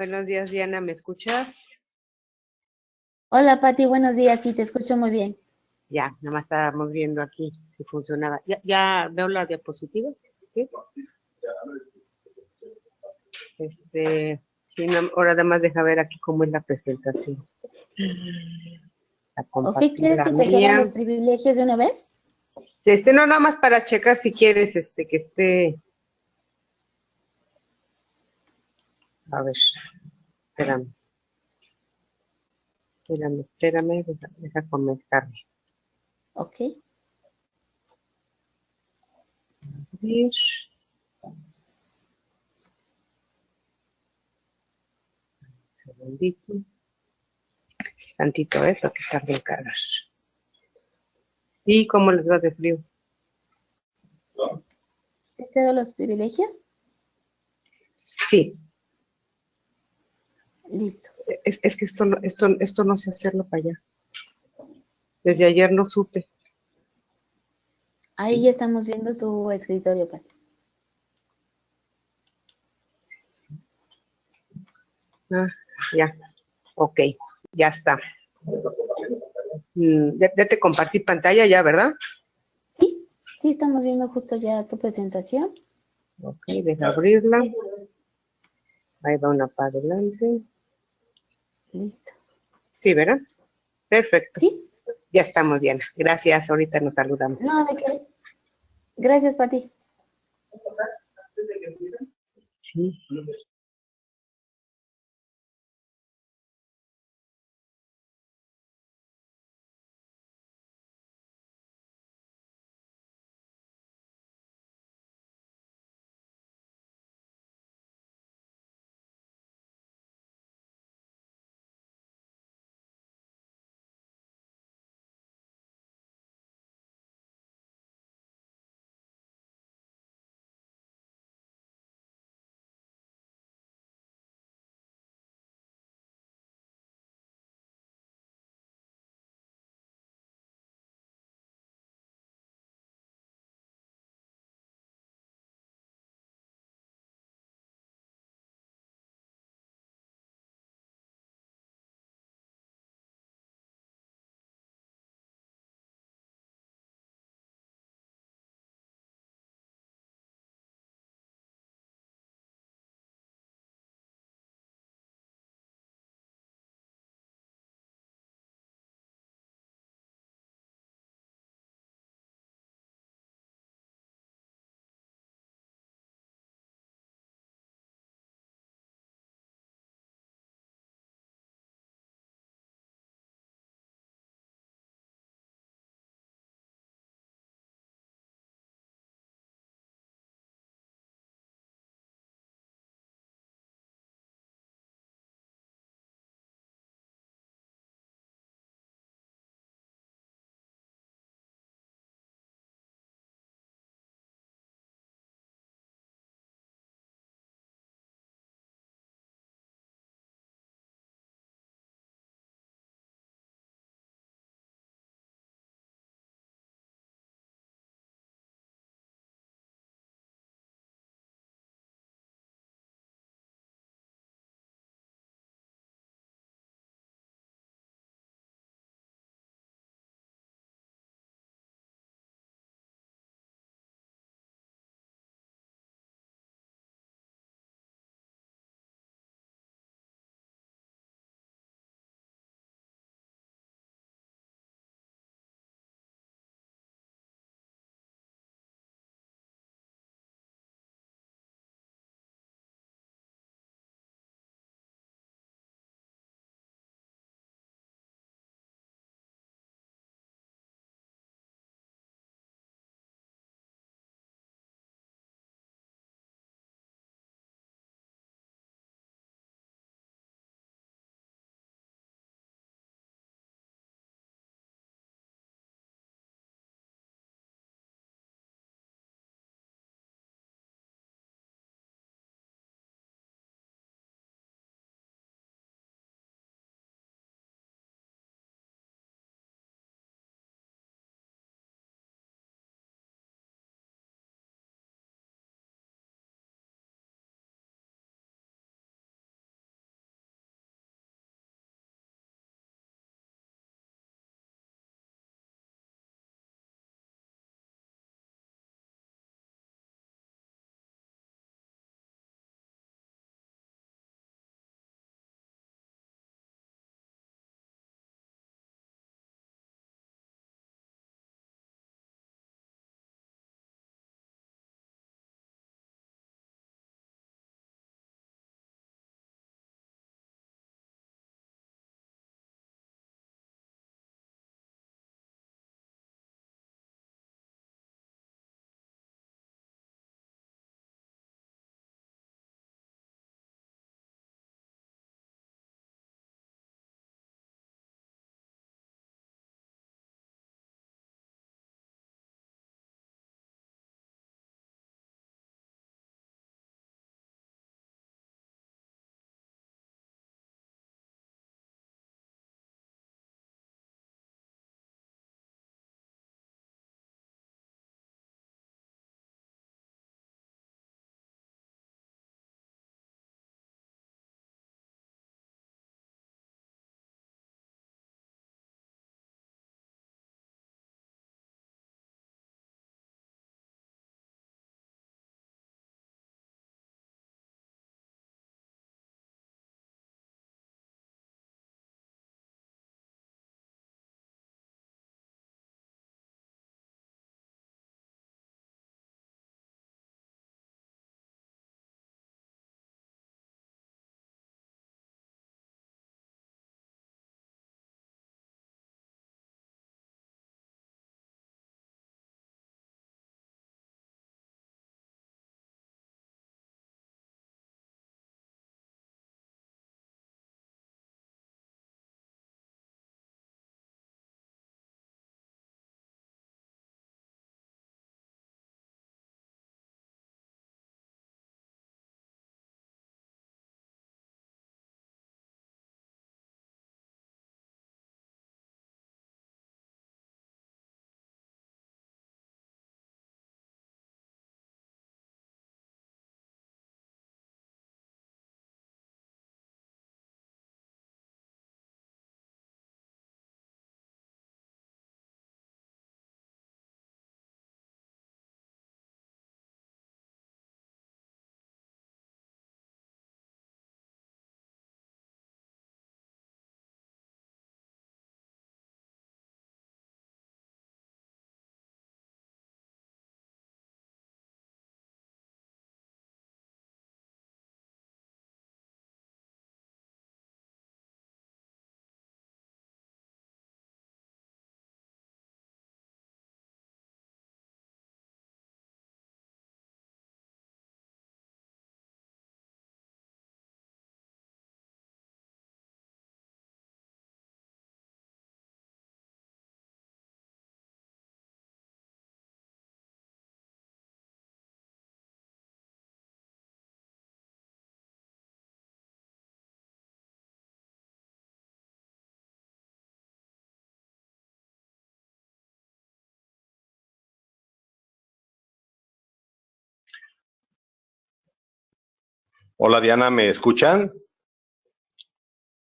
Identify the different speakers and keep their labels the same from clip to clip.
Speaker 1: Buenos días, Diana, ¿me escuchas?
Speaker 2: Hola Pati, buenos días, sí, te escucho muy bien.
Speaker 1: Ya, nada más estábamos viendo aquí si funcionaba. Ya veo la diapositiva. ¿Sí? Sí, ahora nada más deja ver aquí cómo es la presentación. A
Speaker 2: ¿O qué
Speaker 1: compartir
Speaker 2: quieres
Speaker 1: la
Speaker 2: que te diga
Speaker 1: mía.
Speaker 2: los privilegios de una vez?
Speaker 1: No, nada más para checar si quieres, que esté. A ver, espérame, espérame, deja conectarme.
Speaker 2: Ok,
Speaker 1: A ver, un segundito, tantito, porque tarda en cargar. ¿Y cómo les va de frío?
Speaker 2: ¿te cedo los privilegios?
Speaker 1: Sí,
Speaker 2: Listo.
Speaker 1: es que esto no sé hacerlo para allá. Desde ayer no supe.
Speaker 2: Ahí ya estamos viendo tu escritorio, Pati.
Speaker 1: Ah, ya, ok, ya está. Ya te compartí pantalla ya, ¿verdad?
Speaker 2: Sí, sí, estamos viendo justo ya tu presentación.
Speaker 1: Ok, deja abrirla. Ahí va una para adelante.
Speaker 2: Listo.
Speaker 1: Sí, ¿verdad? Perfecto.
Speaker 2: ¿Sí?
Speaker 1: Ya estamos, Diana. Gracias, ahorita nos saludamos.
Speaker 2: No, ¿de qué? Gracias, Pati.
Speaker 1: Sí.
Speaker 3: Hola Diana, ¿me escuchan?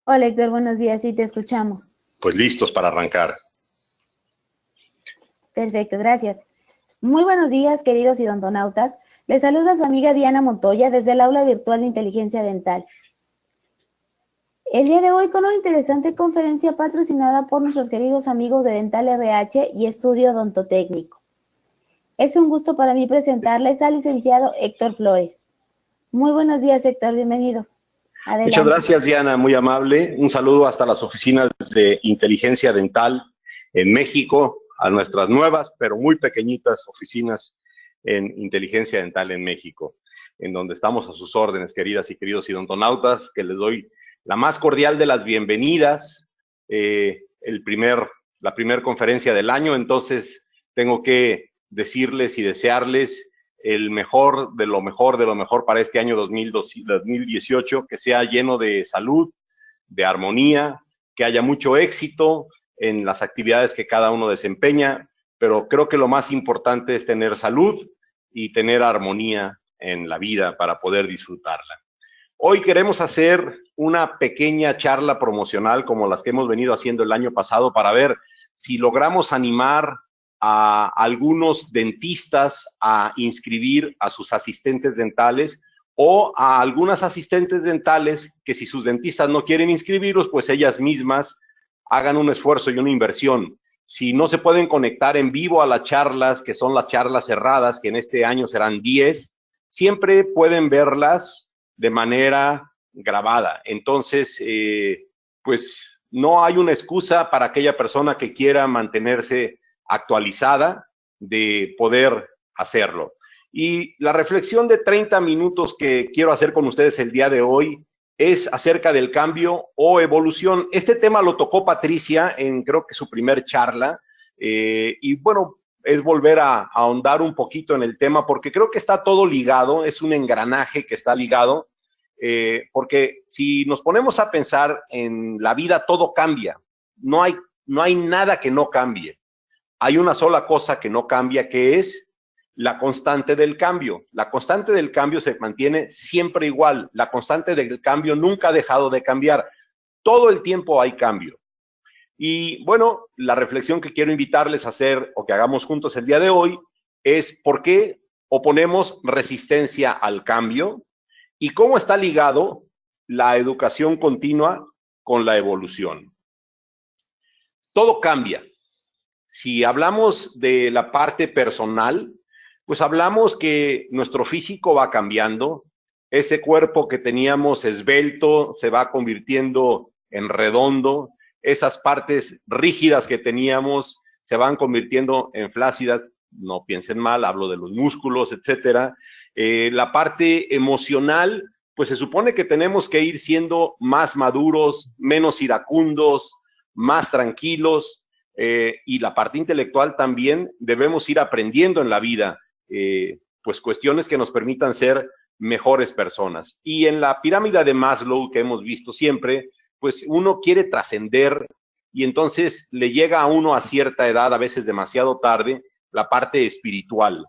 Speaker 2: Hola Héctor, buenos días, sí te escuchamos.
Speaker 3: Pues listos para arrancar.
Speaker 2: Perfecto, gracias. Muy buenos días, queridos odontologos. Les saluda su amiga Diana Montoya desde el aula virtual de inteligencia dental. El día de hoy con una interesante conferencia patrocinada por nuestros queridos amigos de Dental RH y Estudio Odontotécnico. Es un gusto para mí presentarles al licenciado Héctor Flores. Muy buenos días, Héctor, bienvenido.
Speaker 3: Muchas
Speaker 2: Adelante.
Speaker 3: gracias Diana, muy amable. Un saludo hasta las oficinas de inteligencia dental en México, a nuestras nuevas pero muy pequeñitas oficinas en inteligencia dental en México, en donde estamos a sus órdenes, queridas y queridos odontonautas, que les doy la más cordial de las bienvenidas. La primer conferencia del año, entonces tengo que decirles y desearles el mejor de lo mejor de lo mejor para este año 2018, que sea lleno de salud, de armonía, que haya mucho éxito en las actividades que cada uno desempeña, pero creo que lo más importante es tener salud y tener armonía en la vida para poder disfrutarla. Hoy queremos hacer una pequeña charla promocional como las que hemos venido haciendo el año pasado para ver si logramos animar a algunos dentistas a inscribir a sus asistentes dentales o a algunas asistentes dentales que si sus dentistas no quieren inscribirlos, pues ellas mismas hagan un esfuerzo y una inversión. Si no se pueden conectar en vivo a las charlas, que son las charlas cerradas, que en este año serán 10, siempre pueden verlas de manera grabada. Entonces, pues no hay una excusa para aquella persona que quiera mantenerse actualizada de poder hacerlo. Y la reflexión de 30 minutos que quiero hacer con ustedes el día de hoy es acerca del cambio o evolución. Este tema lo tocó Patricia en creo que su primer charla y bueno, es volver a ahondar un poquito en el tema porque creo que está todo ligado, es un engranaje que está ligado, porque si nos ponemos a pensar en la vida todo cambia, no hay nada que no cambie. Hay una sola cosa que no cambia, que es la constante del cambio. La constante del cambio se mantiene siempre igual. La constante del cambio nunca ha dejado de cambiar. Todo el tiempo hay cambio. Y bueno, la reflexión que quiero invitarles a hacer o que hagamos juntos el día de hoy es por qué oponemos resistencia al cambio y cómo está ligado la educación continua con la evolución. Todo cambia. Si hablamos de la parte personal, pues hablamos que nuestro físico va cambiando, ese cuerpo que teníamos esbelto se va convirtiendo en redondo, esas partes rígidas que teníamos se van convirtiendo en flácidas, no piensen mal, hablo de los músculos, etcétera. La parte emocional, pues se supone que tenemos que ir siendo más maduros, menos iracundos, más tranquilos, y la parte intelectual también debemos ir aprendiendo en la vida, pues cuestiones que nos permitan ser mejores personas. Y en la pirámide de Maslow que hemos visto siempre, pues uno quiere trascender y entonces le llega a uno a cierta edad, a veces demasiado tarde, la parte espiritual.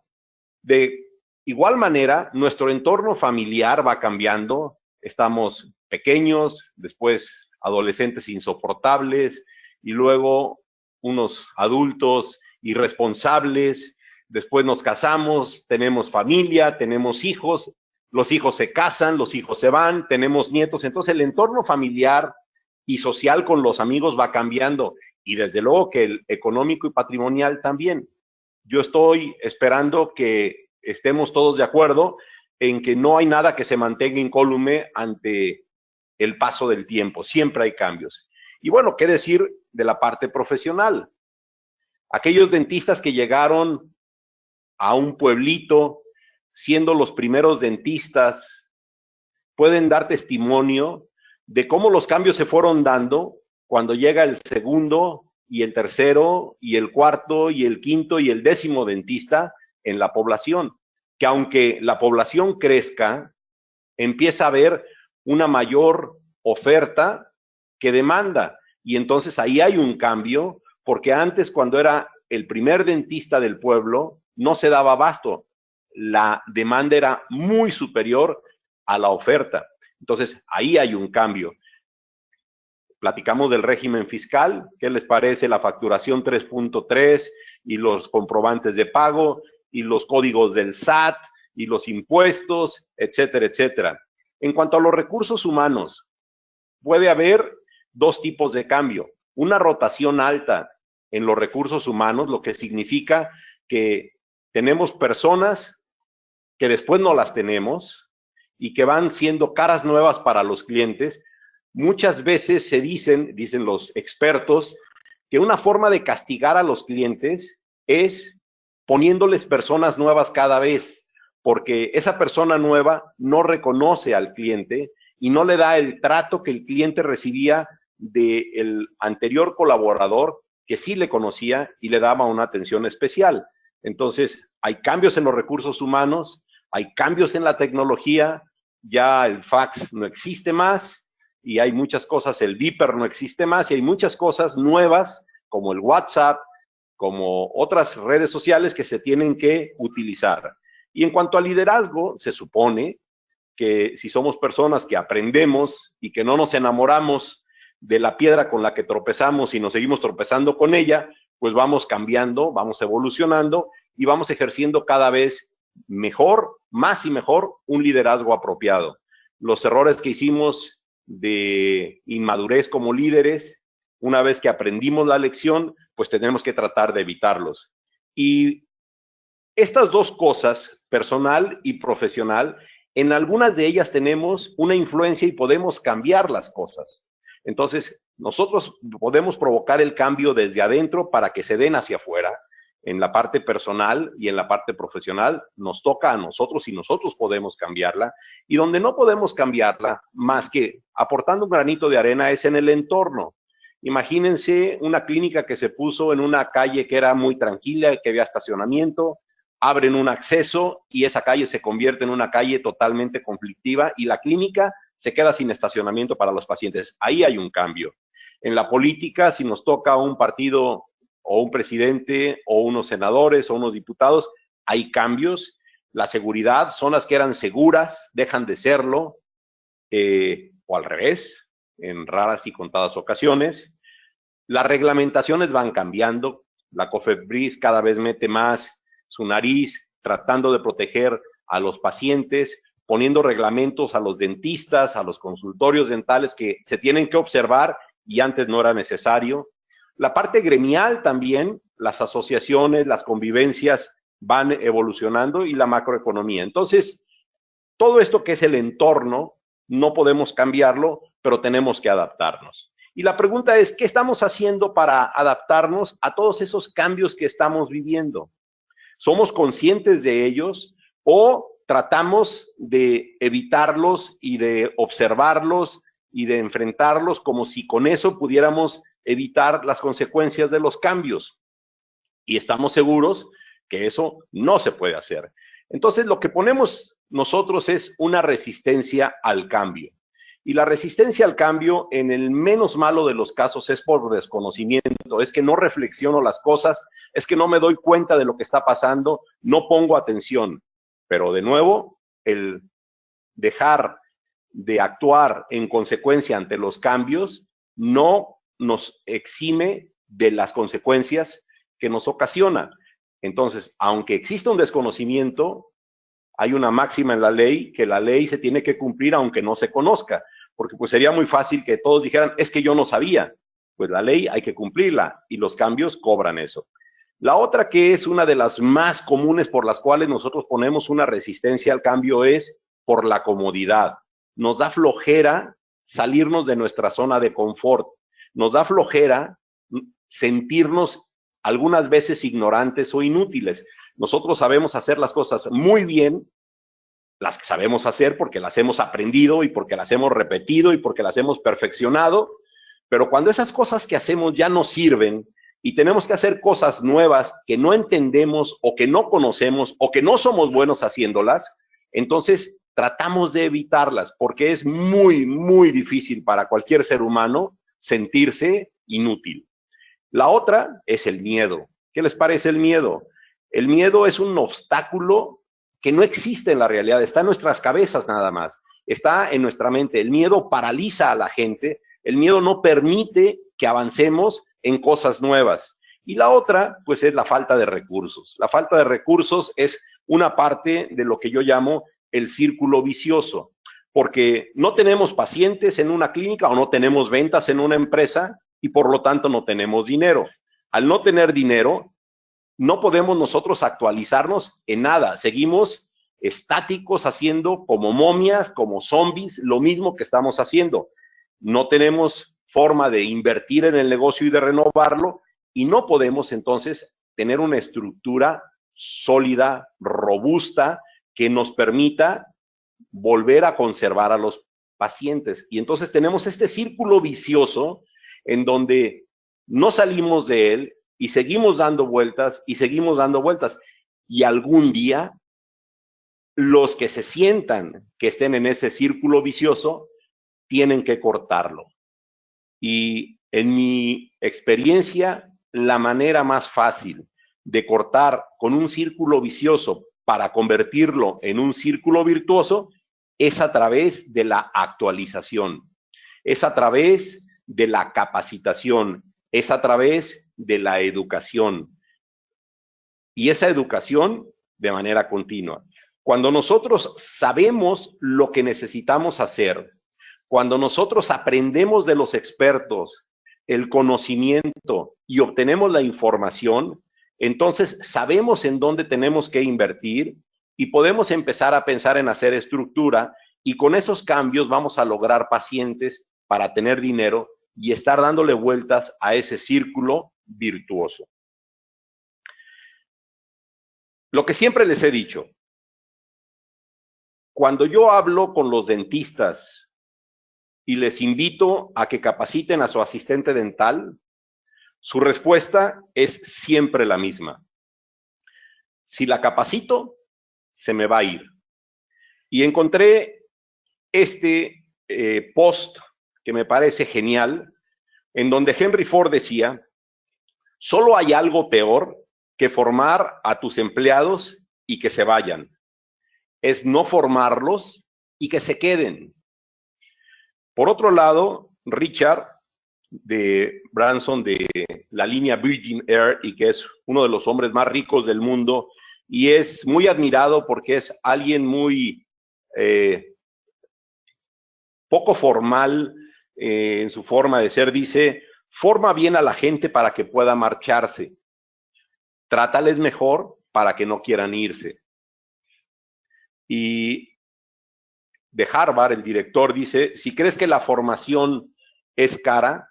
Speaker 3: De igual manera, nuestro entorno familiar va cambiando, estamos pequeños, después adolescentes insoportables y luego unos adultos irresponsables, después nos casamos, tenemos familia, tenemos hijos, los hijos se casan, los hijos se van, tenemos nietos, entonces el entorno familiar y social con los amigos va cambiando y desde luego que el económico y patrimonial también. Yo estoy esperando que estemos todos de acuerdo en que no hay nada que se mantenga incólume ante el paso del tiempo, siempre hay cambios. Y bueno, ¿qué decir de la parte profesional? Aquellos dentistas que llegaron a un pueblito siendo los primeros dentistas pueden dar testimonio de cómo los cambios se fueron dando cuando llega el segundo y el tercero y el cuarto y el quinto y el 10º dentista en la población, que aunque la población crezca, empieza a haber una mayor oferta que demanda y entonces ahí hay un cambio, porque antes cuando era el primer dentista del pueblo no se daba abasto, la demanda era muy superior a la oferta. Entonces, ahí hay un cambio. Platicamos del régimen fiscal, ¿qué les parece la facturación 3.3 y los comprobantes de pago y los códigos del SAT y los impuestos, etcétera, etcétera? En cuanto a los recursos humanos, puede haber dos tipos de cambio. Una rotación alta en los recursos humanos, lo que significa que tenemos personas que después no las tenemos y que van siendo caras nuevas para los clientes. Muchas veces se dicen los expertos, que una forma de castigar a los clientes es poniéndoles personas nuevas cada vez, porque esa persona nueva no reconoce al cliente y no le da el trato que el cliente recibía del anterior colaborador que sí le conocía y le daba una atención especial. Entonces, hay cambios en los recursos humanos, hay cambios en la tecnología, ya el fax no existe más y hay muchas cosas, el Viper no existe más y hay muchas cosas nuevas como el WhatsApp, como otras redes sociales que se tienen que utilizar. Y en cuanto al liderazgo, se supone que si somos personas que aprendemos y que no nos enamoramos de la piedra con la que tropezamos y nos seguimos tropezando con ella, pues vamos cambiando, vamos evolucionando y vamos ejerciendo cada vez mejor, más y mejor, un liderazgo apropiado. Los errores que hicimos de inmadurez como líderes, una vez que aprendimos la lección, pues tenemos que tratar de evitarlos. Y estas dos cosas, personal y profesional, en algunas de ellas tenemos una influencia y podemos cambiar las cosas. Entonces, nosotros podemos provocar el cambio desde adentro para que se den hacia afuera. En la parte personal y en la parte profesional nos toca a nosotros y nosotros podemos cambiarla. Y donde no podemos cambiarla, más que aportando un granito de arena, es en el entorno. Imagínense una clínica que se puso en una calle que era muy tranquila, que había estacionamiento, abren un acceso y esa calle se convierte en una calle totalmente conflictiva y la clínica se queda sin estacionamiento para los pacientes. Ahí hay un cambio. En la política, si nos toca un partido o un presidente o unos senadores o unos diputados, hay cambios. La seguridad, zonas que eran seguras dejan de serlo, o al revés, en raras y contadas ocasiones. Las reglamentaciones van cambiando. La COFEPRIS cada vez mete más su nariz, tratando de proteger a los pacientes, poniendo reglamentos a los dentistas, a los consultorios dentales que se tienen que observar y antes no era necesario. La parte gremial también, las asociaciones, las convivencias van evolucionando y la macroeconomía. Entonces, todo esto que es el entorno, no podemos cambiarlo, pero tenemos que adaptarnos. Y la pregunta es, ¿qué estamos haciendo para adaptarnos a todos esos cambios que estamos viviendo? ¿Somos conscientes de ellos o tratamos de evitarlos y de observarlos y de enfrentarlos como si con eso pudiéramos evitar las consecuencias de los cambios? Y estamos seguros que eso no se puede hacer. Entonces, lo que ponemos nosotros es una resistencia al cambio. Y la resistencia al cambio, en el menos malo de los casos, es por desconocimiento, es que no reflexiono las cosas, es que no me doy cuenta de lo que está pasando, no pongo atención. Pero de nuevo, el dejar de actuar en consecuencia ante los cambios no nos exime de las consecuencias que nos ocasiona. Entonces, aunque exista un desconocimiento, hay una máxima en la ley, que la ley se tiene que cumplir aunque no se conozca, porque pues sería muy fácil que todos dijeran, es que yo no sabía. Pues la ley hay que cumplirla y los cambios cobran eso. La otra, que es una de las más comunes por las cuales nosotros ponemos una resistencia al cambio, es por la comodidad. Nos da flojera salirnos de nuestra zona de confort. Nos da flojera sentirnos algunas veces ignorantes o inútiles. Nosotros sabemos hacer las cosas muy bien, las que sabemos hacer porque las hemos aprendido y porque las hemos repetido y porque las hemos perfeccionado, pero cuando esas cosas que hacemos ya no sirven y tenemos que hacer cosas nuevas que no entendemos o que no conocemos o que no somos buenos haciéndolas, entonces tratamos de evitarlas porque es muy, muy difícil para cualquier ser humano sentirse inútil. La otra es el miedo. ¿Qué les parece el miedo? El miedo es un obstáculo que no existe en la realidad, está en nuestras cabezas nada más. está en nuestra mente. El miedo paraliza a la gente, el miedo no permite que avancemos en cosas nuevas. Y la otra, pues, es la falta de recursos. La falta de recursos es una parte de lo que yo llamo el círculo vicioso, porque no tenemos pacientes en una clínica o no tenemos ventas en una empresa y por lo tanto no tenemos dinero. Al no tener dinero, no podemos nosotros actualizarnos en nada. Seguimos estáticos haciendo como momias, como zombies, lo mismo que estamos haciendo. No tenemos forma de invertir en el negocio y de renovarlo y no podemos entonces tener una estructura sólida, robusta, que nos permita volver a conservar a los pacientes. Y entonces tenemos este círculo vicioso en donde no salimos de él y seguimos dando vueltas y seguimos dando vueltas. Y algún día, los que se sientan que estén en ese círculo vicioso, tienen que cortarlo. Y en mi experiencia, la manera más fácil de cortar con un círculo vicioso para convertirlo en un círculo virtuoso es a través de la actualización, es a través de la capacitación, es a través de la educación. Y esa educación de manera continua. Cuando nosotros sabemos lo que necesitamos hacer, cuando nosotros aprendemos de los expertos el conocimiento y obtenemos la información, entonces sabemos en dónde tenemos que invertir y podemos empezar a pensar en hacer estructura y con esos cambios vamos a lograr pacientes para tener dinero y estar dándole vueltas a ese círculo virtuoso. Lo que siempre les he dicho, cuando yo hablo con los dentistas y les invito a que capaciten a su asistente dental, su respuesta es siempre la misma. Si la capacito, se me va a ir. Y encontré este post que me parece genial, en donde Henry Ford decía, solo hay algo peor que formar a tus empleados y que se vayan. Es no formarlos y que se queden. Por otro lado, Richard de Branson, de la línea Virgin Air, y que es uno de los hombres más ricos del mundo, y es muy admirado porque es alguien muy poco formal en su forma de ser, dice, forma bien a la gente para que pueda marcharse. Trátales mejor para que no quieran irse. Y de Harvard, el director dice, si crees que la formación es cara,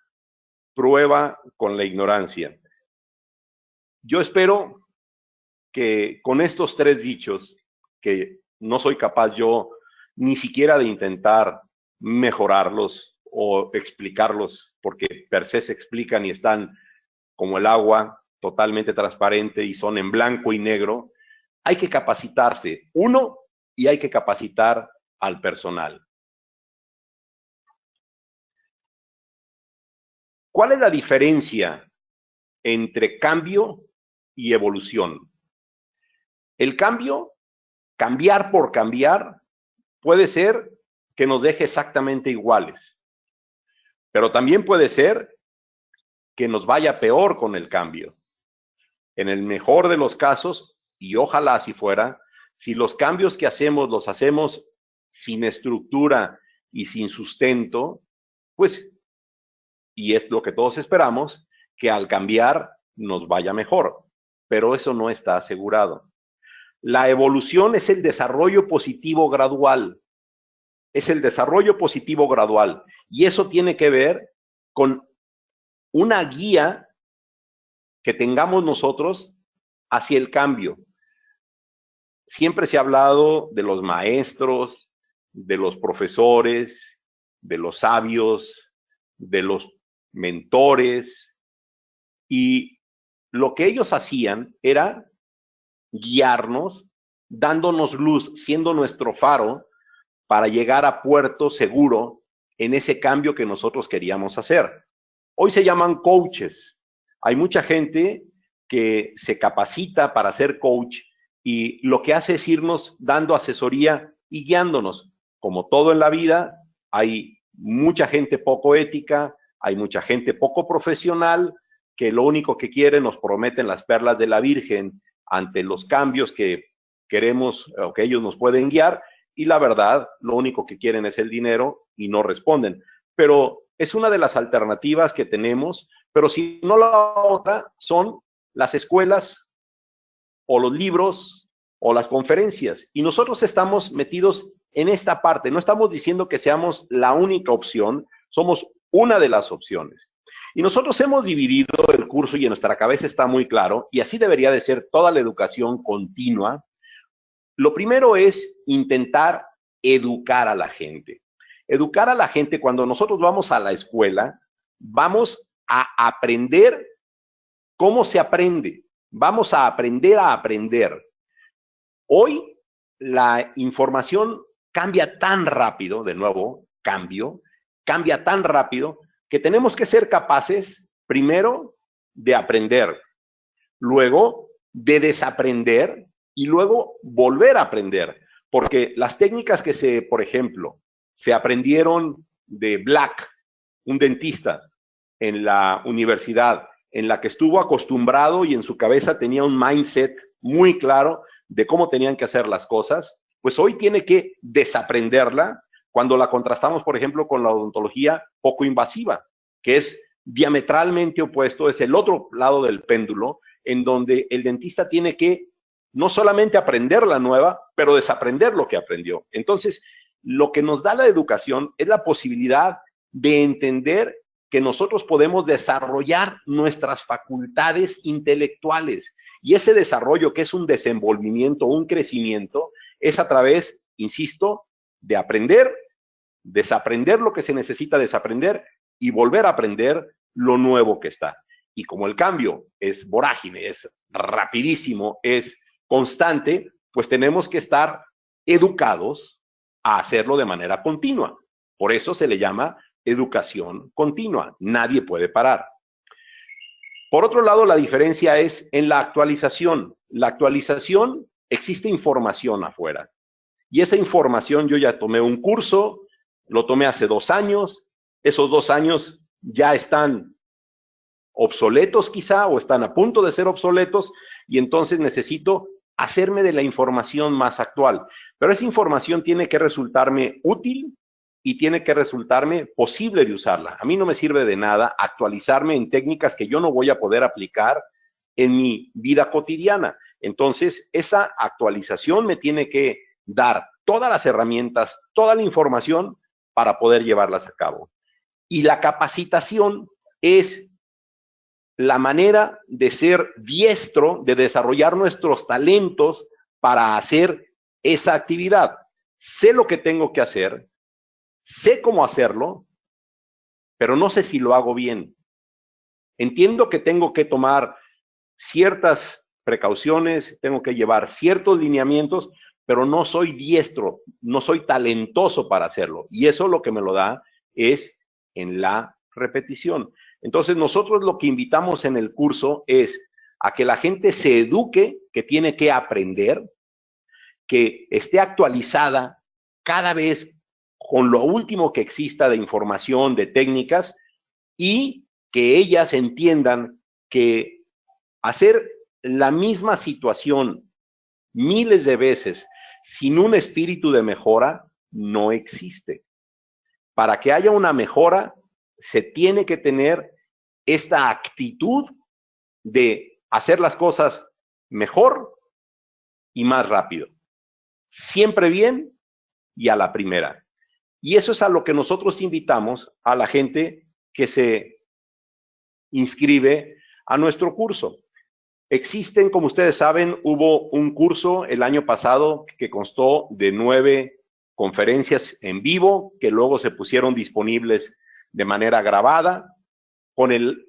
Speaker 3: prueba con la ignorancia. Yo espero que con estos tres dichos, que no soy capaz yo ni siquiera de intentar mejorarlos o explicarlos, porque per se se explican y están como el agua, totalmente transparente y son en blanco y negro, hay que capacitarse, uno, y hay que capacitar al personal. ¿Cuál es la diferencia entre cambio y evolución? El cambio, cambiar por cambiar, puede ser que nos deje exactamente iguales, pero también puede ser que nos vaya peor con el cambio. En el mejor de los casos, y ojalá así fuera, si los cambios que hacemos los hacemos sin estructura y sin sustento, pues, y es lo que todos esperamos, que al cambiar nos vaya mejor, pero eso no está asegurado. La evolución es el desarrollo positivo gradual, es el desarrollo positivo gradual, y eso tiene que ver con una guía que tengamos nosotros hacia el cambio. Siempre se ha hablado de los maestros, de los profesores, de los sabios, de los mentores, y lo que ellos hacían era guiarnos, dándonos luz, siendo nuestro faro para llegar a puerto seguro en ese cambio que nosotros queríamos hacer. Hoy se llaman coaches. Hay mucha gente que se capacita para ser coach y lo que hace es irnos dando asesoría y guiándonos. como todo en la vida, hay mucha gente poco ética, hay mucha gente poco profesional, que lo único que quieren, nos prometen las perlas de la Virgen ante los cambios que queremos o que ellos nos pueden guiar, y la verdad, lo único que quieren es el dinero y no responden. Pero es una de las alternativas que tenemos, pero si no, la otra son las escuelas o los libros o las conferencias. Y nosotros estamos metidos en esta parte. No estamos diciendo que seamos la única opción, somos una de las opciones. Y nosotros hemos dividido el curso y en nuestra cabeza está muy claro, y así debería de ser toda la educación continua. Lo primero es intentar educar a la gente. Educar a la gente, cuando nosotros vamos a la escuela, vamos a aprender cómo se aprende. Vamos a aprender. Hoy la información cambia tan rápido, de nuevo, cambia tan rápido que tenemos que ser capaces, primero, de aprender, luego de desaprender y luego volver a aprender. Porque las técnicas que por ejemplo, se aprendieron de Black, un dentista en la universidad, en la que estuvo acostumbrado y en su cabeza tenía un mindset muy claro de cómo tenían que hacer las cosas, pues hoy tiene que desaprenderla cuando la contrastamos, por ejemplo, con la odontología poco invasiva, que es diametralmente opuesto, es el otro lado del péndulo, en donde el dentista tiene que no solamente aprender la nueva, pero desaprender lo que aprendió. Entonces, lo que nos da la educación es la posibilidad de entender que nosotros podemos desarrollar nuestras facultades intelectuales. Y ese desarrollo, que es un desenvolvimiento, un crecimiento, es a través, insisto, de aprender, desaprender lo que se necesita desaprender y volver a aprender lo nuevo que está. Y como el cambio es vorágine, es rapidísimo, es constante, pues tenemos que estar educados a hacerlo de manera continua. Por eso se le llama educación continua. Nadie puede parar. Por otro lado, la diferencia es en la actualización. La actualización, existe información afuera. Y esa información, yo ya tomé un curso, lo tomé hace 2 años, esos 2 años ya están obsoletos quizá, o están a punto de ser obsoletos, y entonces necesito hacerme de la información más actual. Pero esa información tiene que resultarme útil y tiene que resultarme posible de usarla. A mí no me sirve de nada actualizarme en técnicas que yo no voy a poder aplicar en mi vida cotidiana. Entonces, esa actualización me tiene que dar todas las herramientas, toda la información para poder llevarlas a cabo. Y la capacitación es la manera de ser diestro, de desarrollar nuestros talentos para hacer esa actividad. Sé lo que tengo que hacer, sé cómo hacerlo, pero no sé si lo hago bien. Entiendo que tengo que tomar ciertas precauciones, tengo que llevar ciertos lineamientos, pero no soy diestro, no soy talentoso para hacerlo. Y eso lo que me lo da es en la repetición. Entonces, nosotros lo que invitamos en el curso es a que la gente se eduque, que tiene que aprender, que esté actualizada cada vez con lo último que exista de información, de técnicas, y que ellas entiendan que hacer la misma situación miles de veces sin un espíritu de mejora no existe. Para que haya una mejora, se tiene que tener esta actitud de hacer las cosas mejor y más rápido. Siempre bien y a la primera. Y eso es a lo que nosotros invitamos a la gente que se inscribe a nuestro curso. Existen, como ustedes saben, hubo un curso el año pasado que constó de 9 conferencias en vivo, que luego se pusieron disponibles de manera grabada. Con el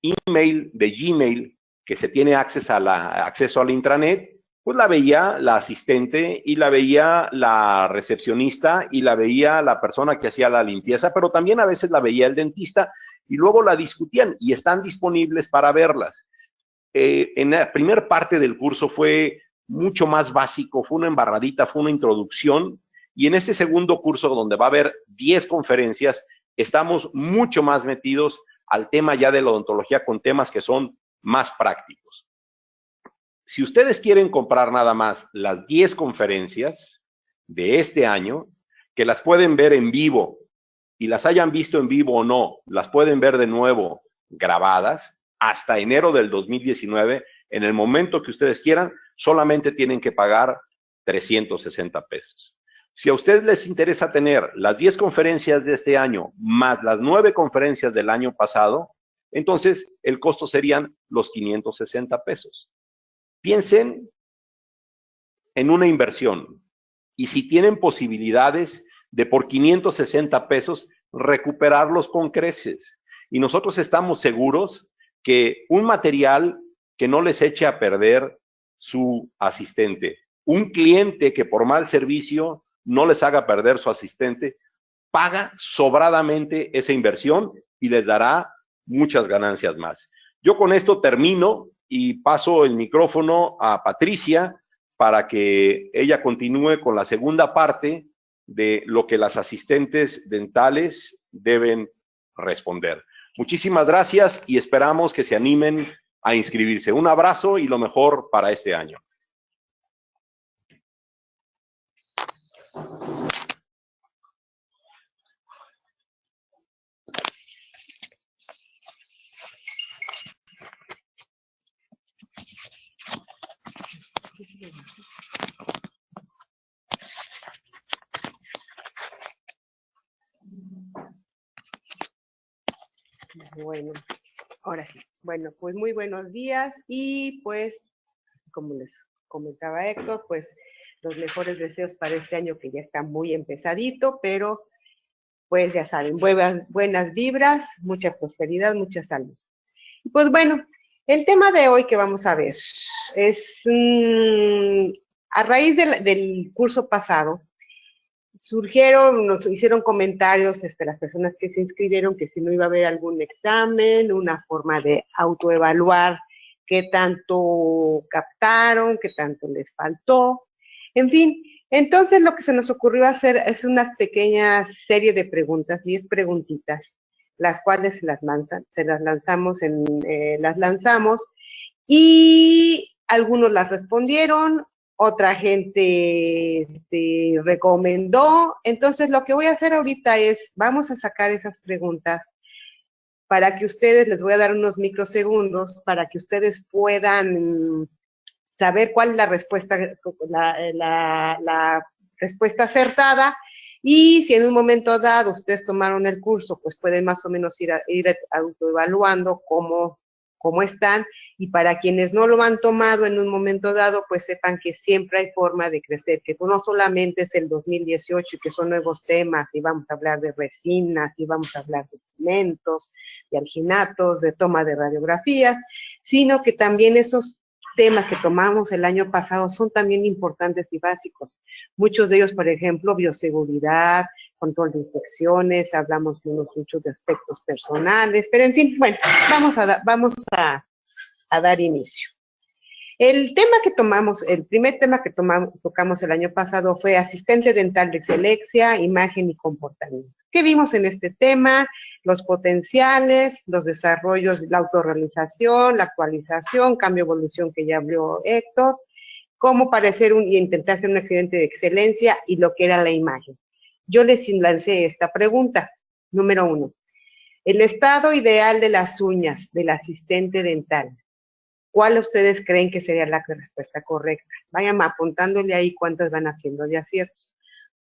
Speaker 3: email de Gmail, que se tiene acceso a la intranet, pues la veía la asistente y la veía la recepcionista y la veía la persona que hacía la limpieza, pero también a veces la veía el dentista y luego la discutían y están disponibles para verlas. En la primera parte del curso fue mucho más básico, fue una embarradita, fue una introducción, Y en este segundo curso, donde va a haber 10 conferencias, estamos mucho más metidos al tema ya de la odontología con temas que son más prácticos. Si ustedes quieren comprar nada más las 10 conferencias de este año, que las pueden ver en vivo y las hayan visto en vivo o no, las pueden ver de nuevo grabadas hasta enero del 2019, en el momento que ustedes quieran, solamente tienen que pagar 360 pesos. Si a ustedes les interesa tener las 10 conferencias de este año más las 9 conferencias del año pasado, entonces el costo serían los 560 pesos. Piensen en una inversión y si tienen posibilidades de por 560 pesos recuperarlos con creces. Y nosotros estamos seguros que un material que no les eche a perder su asistente, un cliente que por mal servicio no les haga perder su asistente, paga sobradamente esa inversión y les dará muchas ganancias más. Yo con esto termino y paso el micrófono a Patricia para que ella continúe con la segunda parte de lo que las asistentes dentales deben responder. Muchísimas gracias y esperamos que se animen a inscribirse. Un abrazo y lo mejor para este año.
Speaker 1: Bueno, ahora sí. Bueno, pues muy buenos días y pues, como les comentaba Héctor, pues los mejores deseos para este año que ya está muy empezadito, pero pues ya saben, buenas vibras, mucha prosperidad, mucha salud. Pues bueno, el tema de hoy que vamos a ver es, a raíz del curso pasado, nos hicieron comentarios las personas que se inscribieron que si no iba a haber algún examen, una forma de autoevaluar qué tanto captaron, qué tanto les faltó, en fin. Entonces lo que se nos ocurrió hacer es unas pequeñas serie de preguntas, 10 preguntitas, las cuales se las lanzamos y algunos las respondieron, otra gente recomendó. Entonces, lo que voy a hacer ahorita es, vamos a sacar esas preguntas para que ustedes, les voy a dar unos microsegundos, para que ustedes puedan saber cuál es la respuesta, la respuesta acertada, y si en un momento dado ustedes tomaron el curso, pues pueden más o menos ir autoevaluando cómo están, y para quienes no lo han tomado en un momento dado, pues sepan que siempre hay forma de crecer, que no solamente es el 2018 y que son nuevos temas, y vamos a hablar de resinas, y vamos a hablar de cimentos, de alginatos, de toma de radiografías, sino que también esos temas que tomamos el año pasado son también importantes y básicos. Muchos de ellos, por ejemplo, bioseguridad, control de infecciones, hablamos mucho de aspectos personales, pero en fin, bueno, vamos a dar inicio. El primer tema que tocamos el año pasado fue asistente dental de excelencia, imagen y comportamiento. ¿Qué vimos en este tema? Los potenciales, los desarrollos, la autorrealización, la actualización, cambio, evolución que ya habló Héctor, cómo y intentar hacer un accidente de excelencia y lo que era la imagen. Yo les lancé esta pregunta, número 1. El estado ideal de las uñas del asistente dental. ¿Cuál ustedes creen que sería la respuesta correcta? Vayan apuntándole ahí cuántas van haciendo de aciertos.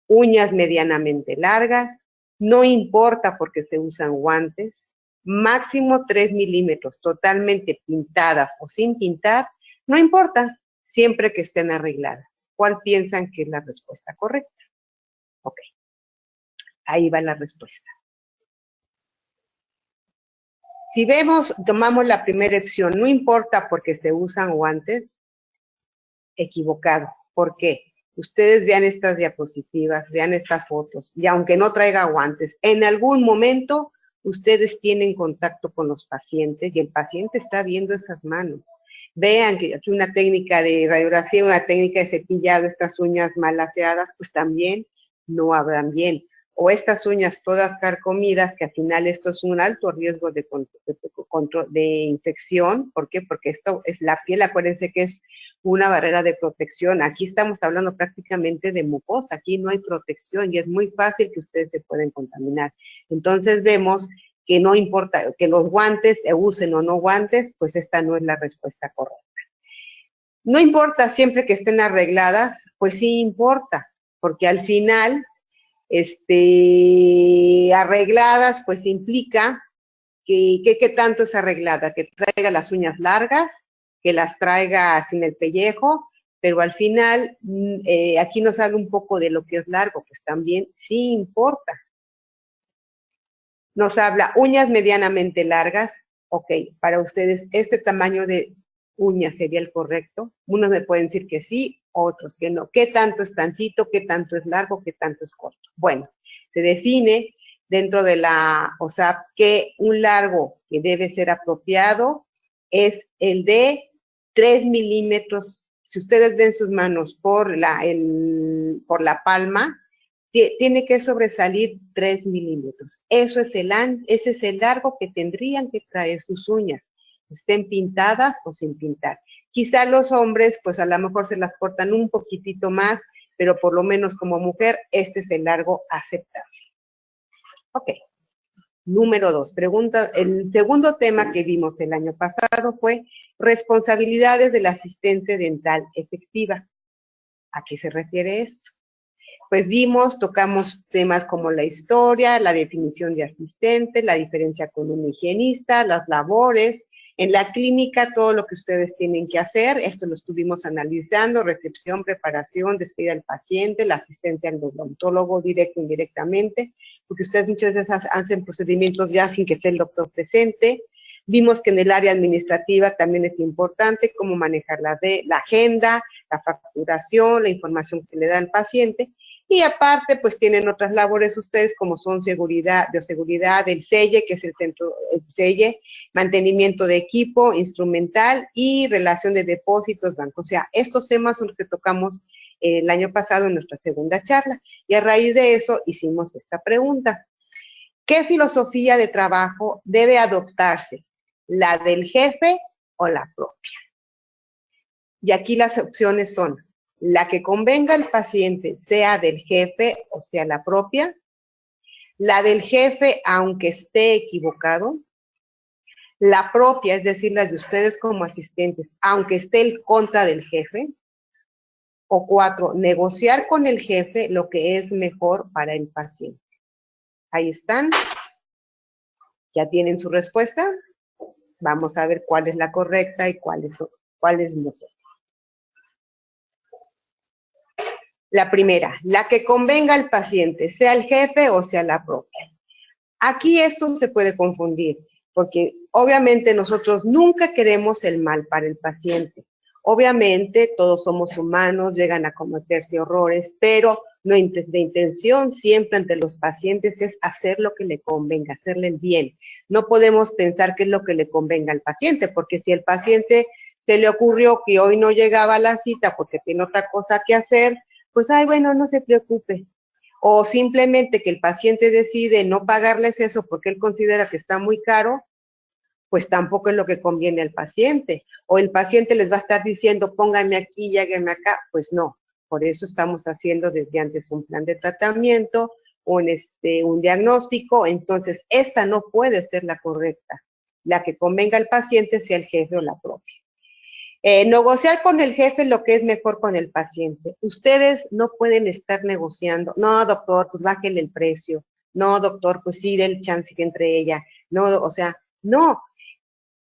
Speaker 1: Uñas medianamente largas, no importa porque se usan guantes, máximo 3 milímetros, totalmente pintadas o sin pintar, no importa, siempre que estén arregladas. ¿Cuál piensan que es la respuesta correcta? Ok, ahí va la respuesta. Si tomamos la primera opción, no importa porque se usan guantes, equivocado. ¿Por qué? Ustedes vean estas diapositivas, vean estas fotos, y aunque no traiga guantes, en algún momento ustedes tienen contacto con los pacientes y el paciente está viendo esas manos. Vean que aquí una técnica de radiografía, una técnica de cepillado, estas uñas mal afeadas, pues también no abran bien. O estas uñas todas carcomidas, que al final esto es un alto riesgo de infección. ¿Por qué? Porque esto es la piel, acuérdense que es una barrera de protección. Aquí estamos hablando prácticamente de mucosa, aquí no hay protección y es muy fácil que ustedes se pueden contaminar. Entonces vemos que no importa que los guantes se usen o no guantes, pues esta no es la respuesta correcta. No importa siempre que estén arregladas, pues sí importa, porque al final arregladas, pues implica que tanto es arreglada, que traiga las uñas largas, que las traiga sin el pellejo, pero al final aquí nos habla un poco de lo que es largo, pues también sí importa. Nos habla uñas medianamente largas, ok, para ustedes este tamaño de uña sería el correcto. Unos me pueden decir que sí, otros que no. ¿Qué tanto es tantito? ¿Qué tanto es largo? ¿Qué tanto es corto? Bueno, se define dentro de que un largo que debe ser apropiado es el de 3 milímetros. Si ustedes ven sus manos por la palma, tiene que sobresalir 3 milímetros. Ese es el largo que tendrían que traer sus uñas, estén pintadas o sin pintar. Quizá los hombres, pues a lo mejor se las cortan un poquitito más, pero por lo menos como mujer, este es el largo aceptable. Ok. Número 2, pregunta. El segundo tema que vimos el año pasado fue responsabilidades del asistente dental efectiva. ¿A qué se refiere esto? Pues tocamos temas como la historia, la definición de asistente, la diferencia con un higienista, las labores. En la clínica, todo lo que ustedes tienen que hacer, esto lo estuvimos analizando, recepción, preparación, despedida del paciente, la asistencia al odontólogo directo e indirectamente, porque ustedes muchas veces hacen procedimientos ya sin que esté el doctor presente. Vimos que en el área administrativa también es importante cómo manejar la agenda, la facturación, la información que se le da al paciente. Y aparte, pues tienen otras labores ustedes como son bioseguridad, el SELLE, que es el centro, el SELLE, mantenimiento de equipo, instrumental y relación de depósitos, bancos. O sea, estos temas son los que tocamos el año pasado en nuestra segunda charla. Y a raíz de eso hicimos esta pregunta. ¿Qué filosofía de trabajo debe adoptarse? ¿La del jefe o la propia? Y aquí las opciones son la que convenga al paciente, sea del jefe o sea la propia, la del jefe aunque esté equivocado, la propia, es decir, las de ustedes como asistentes, aunque esté en contra del jefe, o 4, negociar con el jefe lo que es mejor para el paciente. Ahí están, ya tienen su respuesta, vamos a ver cuál es la correcta y cuál es no. La primera, la que convenga al paciente, sea el jefe o sea la propia. Aquí esto se puede confundir, porque obviamente nosotros nunca queremos el mal para el paciente. Obviamente todos somos humanos, llegan a cometerse errores, pero nuestra intención siempre ante los pacientes es hacer lo que le convenga, hacerle el bien. No podemos pensar qué es lo que le convenga al paciente, porque si el paciente se le ocurrió que hoy no llegaba a la cita porque tiene otra cosa que hacer, pues, bueno, no se preocupe. O simplemente que el paciente decide no pagarles eso porque él considera que está muy caro, pues tampoco es lo que conviene al paciente. O el paciente les va a estar diciendo, pónganme aquí, lléguenme acá. Pues no, por eso estamos haciendo desde antes un plan de tratamiento, un diagnóstico. Entonces, esta no puede ser la correcta. La que convenga al paciente sea el jefe o la propia. Negociar con el jefe lo que es mejor con el paciente. Ustedes no pueden estar negociando. No, doctor, pues bájenle el precio. No, doctor, pues sí, den el chance que entre ella. No, o sea, no.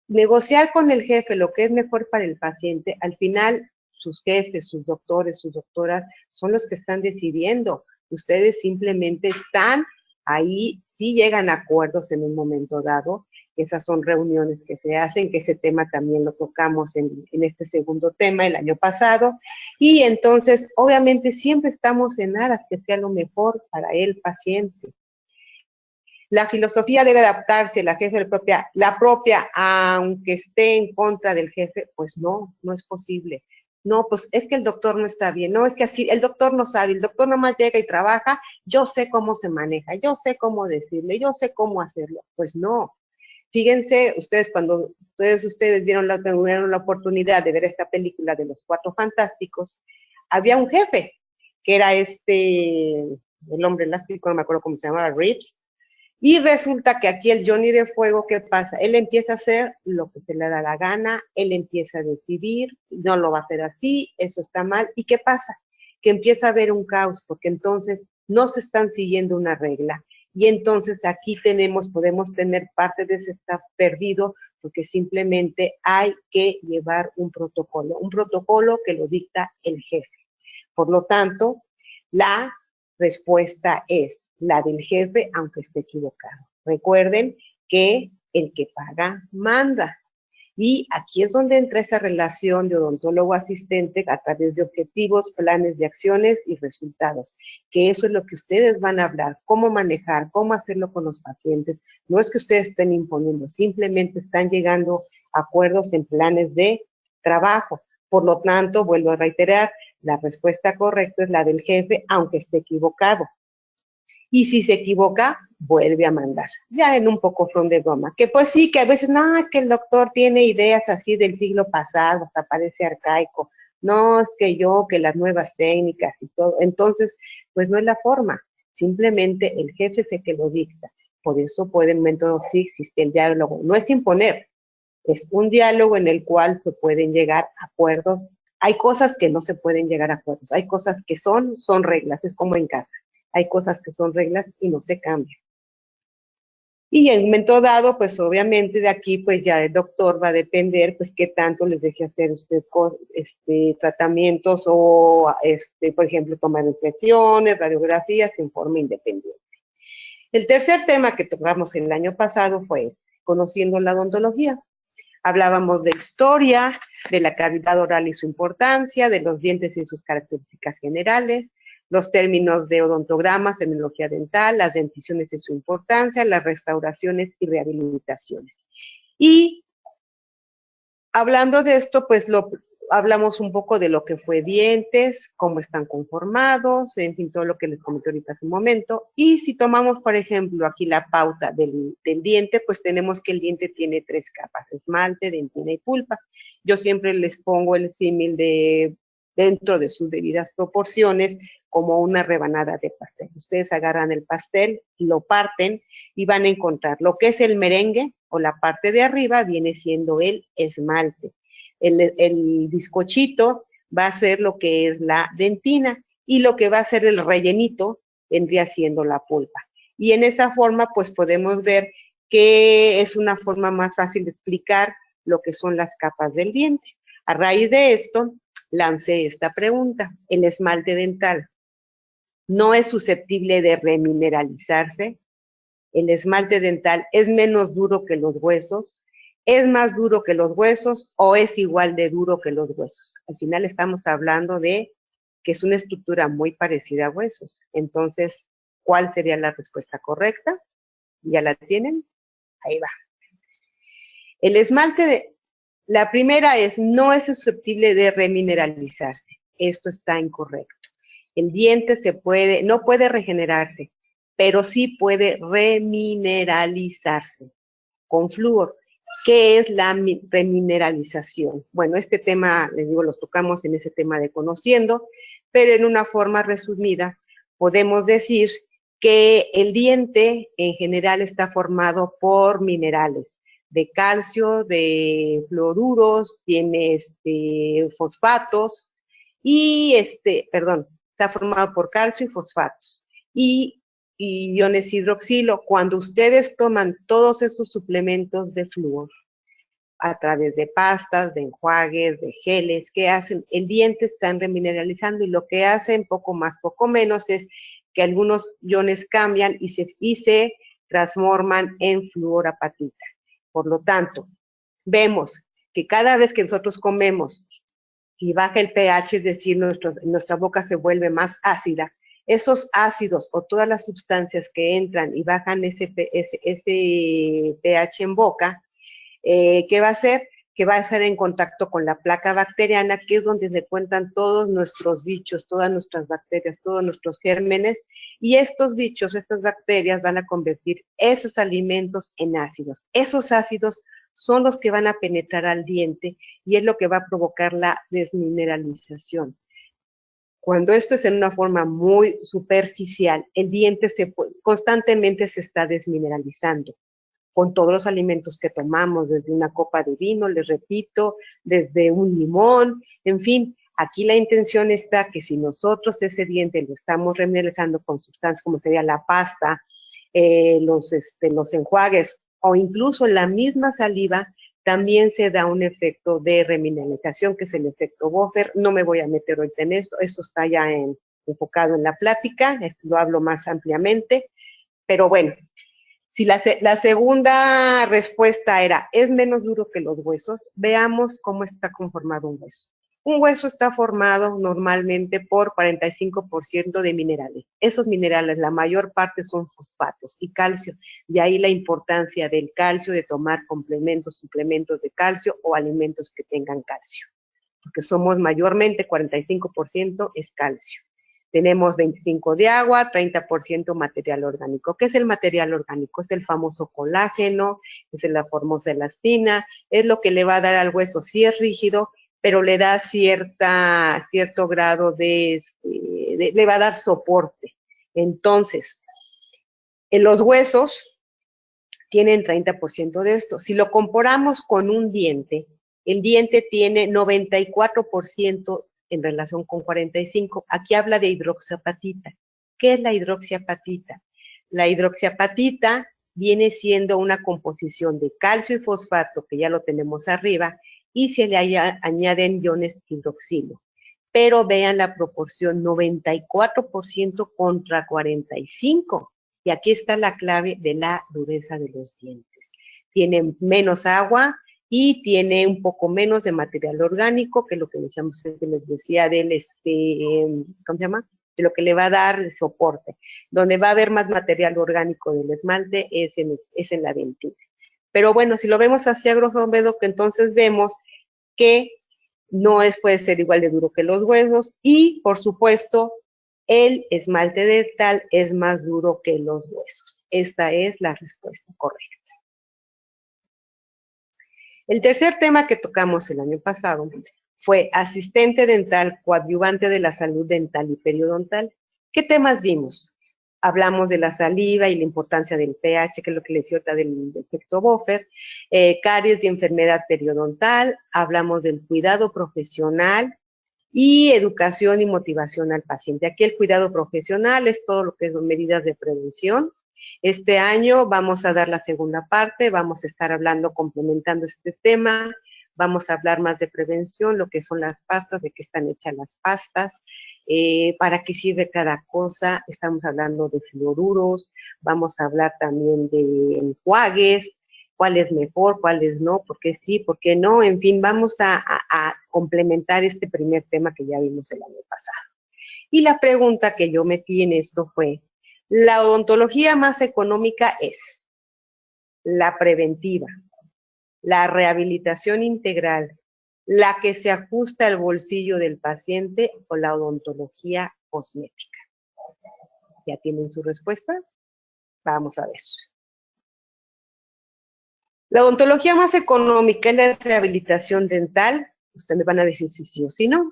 Speaker 1: Negociar con el jefe lo que es mejor para el paciente, al final sus jefes, sus doctores, sus doctoras son los que están decidiendo. Ustedes simplemente están ahí, sí llegan a acuerdos en un momento dado. Esas son reuniones que se hacen, que ese tema también lo tocamos en este segundo tema el año pasado. Y entonces, obviamente, siempre estamos en aras que sea lo mejor para el paciente. La filosofía debe adaptarse, la propia, aunque esté en contra del jefe, pues no es posible. No, pues es que el doctor no está bien, no, es que así, el doctor no sabe, el doctor nomás llega y trabaja, yo sé cómo se maneja, yo sé cómo decirle, yo sé cómo hacerlo. Pues no. Fíjense, ustedes cuando ustedes tuvieron la oportunidad de ver esta película de los Cuatro Fantásticos, había un jefe, que era el hombre elástico, no me acuerdo cómo se llamaba, Reeves, y resulta que aquí el Johnny de Fuego, ¿qué pasa? Él empieza a hacer lo que se le da la gana, él empieza a decidir, no lo va a hacer así, eso está mal. ¿Y qué pasa? Que empieza a haber un caos, porque entonces no se están siguiendo una regla. Y entonces aquí podemos tener parte de ese staff perdido, porque simplemente hay que llevar un protocolo que lo dicta el jefe. Por lo tanto, la respuesta es la del jefe, aunque esté equivocado. Recuerden que el que paga manda. Y aquí es donde entra esa relación de odontólogo-asistente a través de objetivos, planes de acciones y resultados, que eso es lo que ustedes van a hablar, cómo manejar, cómo hacerlo con los pacientes. No es que ustedes estén imponiendo, simplemente están llegando a acuerdos en planes de trabajo. Por lo tanto, vuelvo a reiterar, la respuesta correcta es la del jefe, aunque esté equivocado. Y si se equivoca, vuelve a mandar, ya en un poco from de goma, que pues sí, que a veces, no, es que el doctor tiene ideas así del siglo pasado, hasta parece arcaico, no, es que las nuevas técnicas y todo, entonces, pues no es la forma, simplemente el jefe es el que lo dicta, por eso pueden, métodos sí existe el diálogo, no es imponer, es un diálogo en el cual se pueden llegar a acuerdos, hay cosas que no se pueden llegar a acuerdos, hay cosas que son reglas, es como en casa. Hay cosas que son reglas y no se cambian. Y en un momento dado, pues obviamente de aquí, pues ya el doctor va a depender, pues qué tanto les deje hacer usted tratamientos o, por ejemplo, tomar impresiones, radiografías en forma independiente. El tercer tema que tocamos el año pasado fue conociendo la odontología. Hablábamos de historia, de la cavidad oral y su importancia, de los dientes y sus características generales, los términos de odontogramas, terminología dental, las denticiones y su importancia, las restauraciones y rehabilitaciones. Y hablando de esto, pues hablamos un poco de lo que fue dientes, cómo están conformados, en fin, todo lo que les comenté ahorita hace un momento. Y si tomamos, por ejemplo, aquí la pauta del diente, pues tenemos que el diente tiene 3 capas, esmalte, dentina y pulpa. Yo siempre les pongo el símil dentro de sus debidas proporciones, como una rebanada de pastel. Ustedes agarran el pastel, lo parten y van a encontrar lo que es el merengue o la parte de arriba viene siendo el esmalte. El bizcochito va a ser lo que es la dentina y lo que va a ser el rellenito vendría siendo la pulpa. Y en esa forma pues podemos ver que es una forma más fácil de explicar lo que son las capas del diente. A raíz de esto, lancé esta pregunta. ¿El esmalte dental no es susceptible de remineralizarse? ¿El esmalte dental es menos duro que los huesos? ¿Es más duro que los huesos o es igual de duro que los huesos? Al final estamos hablando de que es una estructura muy parecida a huesos. Entonces, ¿cuál sería la respuesta correcta? ¿Ya la tienen? Ahí va. El esmalte la primera es, no es susceptible de remineralizarse. Esto está incorrecto. El diente no puede regenerarse, pero sí puede remineralizarse con flúor. ¿Qué es la remineralización? Bueno, este tema, les digo, los tocamos en ese tema de conociendo, pero en una forma resumida, podemos decir que el diente en general está formado por minerales de calcio, de fluoruros, tiene fosfatos y está formado por calcio y fosfatos y iones hidroxilo. Cuando ustedes toman todos esos suplementos de flúor a través de pastas, de enjuagues, de geles, ¿qué hacen? El diente están remineralizando y lo que hacen, poco más, poco menos, es que algunos iones cambian y se transforman en fluorapatita. Por lo tanto, vemos que cada vez que nosotros comemos y baja el pH, es decir, nuestra boca se vuelve más ácida, esos ácidos o todas las sustancias que entran y bajan ese pH en boca, ¿qué va a hacer? que va a estar en contacto con la placa bacteriana, que es donde se encuentran todos nuestros bichos, todas nuestras bacterias, todos nuestros gérmenes, y estos bichos, estas bacterias van a convertir esos alimentos en ácidos. Esos ácidos son los que van a penetrar al diente y es lo que va a provocar la desmineralización. Cuando esto es en una forma muy superficial, el diente constantemente se está desmineralizando con todos los alimentos que tomamos, desde una copa de vino, les repito, desde un limón, en fin. Aquí la intención está que si nosotros ese diente lo estamos remineralizando con sustancias como sería la pasta, los enjuagues o incluso la misma saliva, también se da un efecto de remineralización, que es el efecto buffer. No me voy a meter ahorita en esto está ya enfocado en la plática, lo hablo más ampliamente, pero bueno, si la segunda respuesta era, ¿es menos duro que los huesos? Veamos cómo está conformado un hueso. Un hueso está formado normalmente por 45% de minerales. Esos minerales, la mayor parte son fosfatos y calcio. De ahí la importancia del calcio, de tomar complementos, suplementos de calcio o alimentos que tengan calcio. Porque somos mayormente 45% es calcio. Tenemos 25% de agua, 30% material orgánico. ¿Qué es el material orgánico? Es el famoso colágeno, es la famosa elastina, es lo que le va a dar al hueso, sí es rígido, pero le da cierto grado le va a dar soporte. Entonces, en los huesos tienen 30% de esto. Si lo comparamos con un diente, el diente tiene 94% en relación con 45%. Aquí habla de hidroxiapatita. ¿Qué es la hidroxiapatita? La hidroxiapatita viene siendo una composición de calcio y fosfato, que ya lo tenemos arriba, y se le añaden iones hidroxilo. Pero vean la proporción, 94% contra 45%. Y aquí está la clave de la dureza de los dientes. Tienen menos agua y tiene un poco menos de material orgánico, que lo que les decía del, ¿cómo se llama? De lo que le va a dar soporte. Donde va a haber más material orgánico del esmalte es en la dentina. Pero bueno, si lo vemos así a grosso modo, que entonces vemos que no puede ser igual de duro que los huesos y, por supuesto, el esmalte dental es más duro que los huesos. Esta es la respuesta correcta. El tercer tema que tocamos el año pasado fue asistente dental, coadyuvante de la salud dental y periodontal. ¿Qué temas vimos? Hablamos de la saliva y la importancia del pH, que es lo que les decía ahorita del efecto buffer, caries y enfermedad periodontal, hablamos del cuidado profesional y educación y motivación al paciente. Aquí el cuidado profesional es todo lo que son medidas de prevención. Este año vamos a dar la segunda parte, vamos a estar hablando, complementando este tema, vamos a hablar más de prevención, lo que son las pastas, de qué están hechas las pastas, para qué sirve cada cosa. Estamos hablando de fluoruros, vamos a hablar también de enjuagues, cuál es mejor, cuál es no, por qué sí, por qué no, en fin, vamos a complementar este primer tema que ya vimos el año pasado. Y la pregunta que yo metí en esto fue, la odontología más económica es la preventiva, la rehabilitación integral, la que se ajusta al bolsillo del paciente o la odontología cosmética. ¿Ya tienen su respuesta? Vamos a ver. La odontología más económica es la rehabilitación dental. Ustedes me van a decir si sí o si no.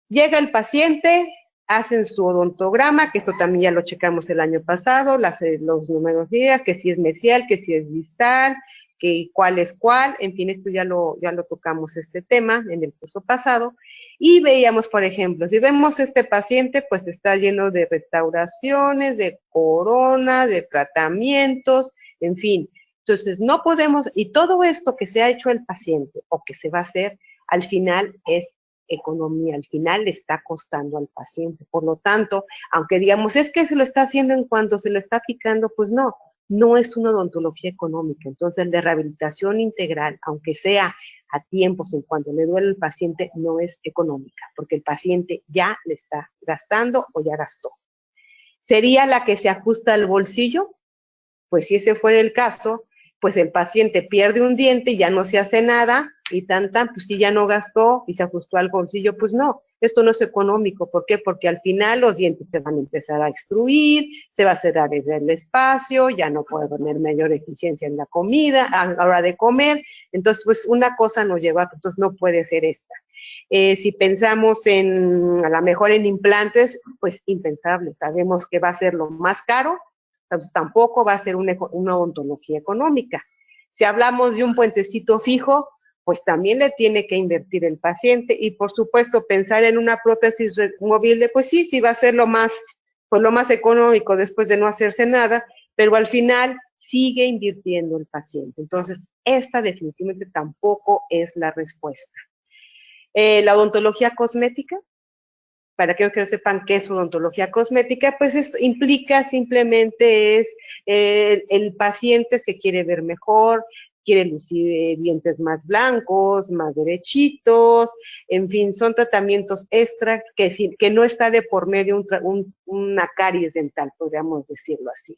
Speaker 1: Llega el paciente, hacen su odontograma, que esto también ya lo checamos el año pasado, los numerologías, que si es mesial, que si es distal, que cuál es cuál, en fin, esto ya lo tocamos este tema en el curso pasado, y veíamos, por ejemplo, si vemos este paciente, pues está lleno de restauraciones, de corona, de tratamientos, en fin. Entonces, no podemos, y todo esto que se ha hecho el paciente o que se va a hacer, al final es economía, al final le está costando al paciente. Por lo tanto, aunque digamos, es que se lo está haciendo en cuanto se lo está aplicando, pues no es una odontología económica. Entonces, la rehabilitación integral, aunque sea a tiempos en cuanto le duele al paciente, no es económica, porque el paciente ya le está gastando o ya gastó. ¿Sería la que se ajusta al bolsillo? Pues si ese fuera el caso, pues el paciente pierde un diente y ya no se hace nada, y pues si ya no gastó y se ajustó al bolsillo, pues no, esto no es económico. ¿Por qué? Porque al final los dientes se van a empezar a extruir, se va a cerrar el espacio, ya no puede tener mayor eficiencia en la comida, a la hora de comer, entonces pues una cosa nos lleva, entonces no puede ser esta. Si pensamos a lo mejor en implantes, pues impensable, sabemos que va a ser lo más caro, entonces tampoco va a ser una odontología económica. Si hablamos de un puentecito fijo, pues también le tiene que invertir el paciente, y por supuesto pensar en una prótesis removible, pues sí va a ser lo más económico después de no hacerse nada, pero al final sigue invirtiendo el paciente. Entonces, esta definitivamente tampoco es la respuesta. La odontología cosmética, para aquellos que no sepan qué es odontología cosmética, pues esto implica simplemente el paciente se quiere ver mejor, quiere lucir dientes más blancos, más derechitos, en fin, son tratamientos extra que no está de por medio una caries dental, podríamos decirlo así.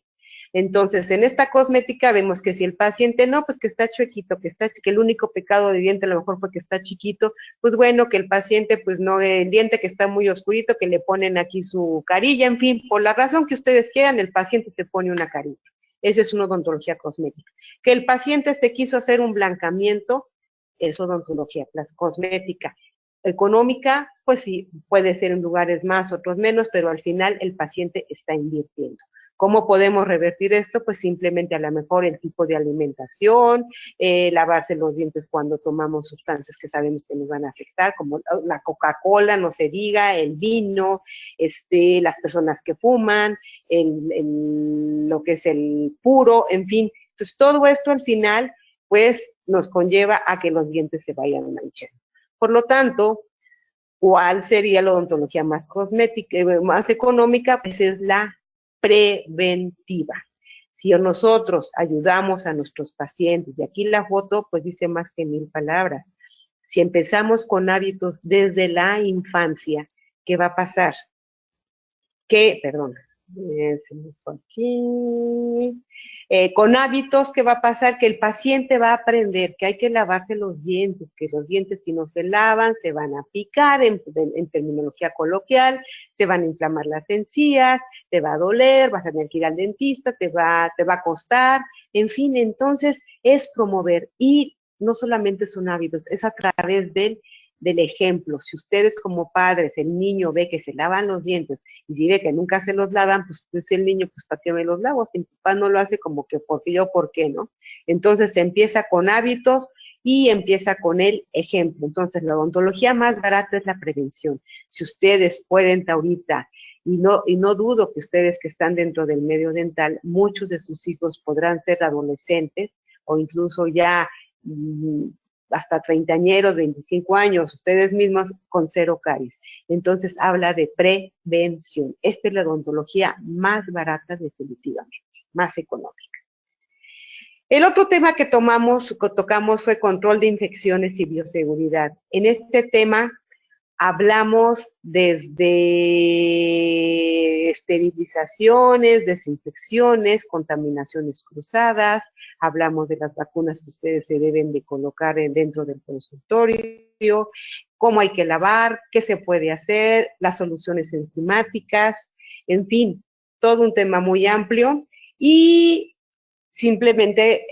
Speaker 1: Entonces, en esta cosmética vemos que si el paciente no, pues que está chuequito, que el único pecado de diente a lo mejor fue que está chiquito, pues bueno, que el paciente, pues no, el diente que está muy oscurito, que le ponen aquí su carilla, en fin, por la razón que ustedes quieran, el paciente se pone una carilla. Eso es una odontología cosmética. Que el paciente se quiso hacer un blancamiento, es odontología cosmética. Económica, pues sí, puede ser en lugares más, otros menos, pero al final el paciente está invirtiendo. ¿Cómo podemos revertir esto? Pues simplemente a lo mejor el tipo de alimentación, lavarse los dientes cuando tomamos sustancias que sabemos que nos van a afectar, como la Coca-Cola, no se diga, el vino, las personas que fuman, lo que es el puro, en fin. Entonces, todo esto al final, pues, nos conlleva a que los dientes se vayan manchando. Por lo tanto, ¿cuál sería la odontología más cosmética, más económica? Pues es la preventiva. Si nosotros ayudamos a nuestros pacientes, y aquí la foto pues dice más que 1000 palabras, si empezamos con hábitos desde la infancia, ¿qué va a pasar? Con hábitos, ¿qué va a pasar? Que el paciente va a aprender que hay que lavarse los dientes, que los dientes si no se lavan se van a picar, en terminología coloquial, se van a inflamar las encías, te va a doler, vas a tener que ir al dentista, te va a costar, en fin, entonces es promover, y no solamente son hábitos, es a través del ejemplo. Si ustedes como padres, el niño ve que se lavan los dientes y si ve que nunca se los lavan, pues el niño, pues ¿para qué me los lavo? Si mi papá no lo hace, como que porque yo, ¿por qué no? Entonces se empieza con hábitos y empieza con el ejemplo. Entonces la odontología más barata es la prevención. Si ustedes pueden ahorita, y no dudo que ustedes que están dentro del medio dental, muchos de sus hijos podrán ser adolescentes o incluso ya hasta 30añeros, 25 años, ustedes mismos con 0 caries. Entonces habla de prevención. Esta es la odontología más barata definitivamente, más económica. El otro tema que tocamos fue control de infecciones y bioseguridad. En este tema hablamos desde esterilizaciones, desinfecciones, contaminaciones cruzadas, hablamos de las vacunas que ustedes se deben de colocar dentro del consultorio, cómo hay que lavar, qué se puede hacer, las soluciones enzimáticas, en fin, todo un tema muy amplio. Y simplemente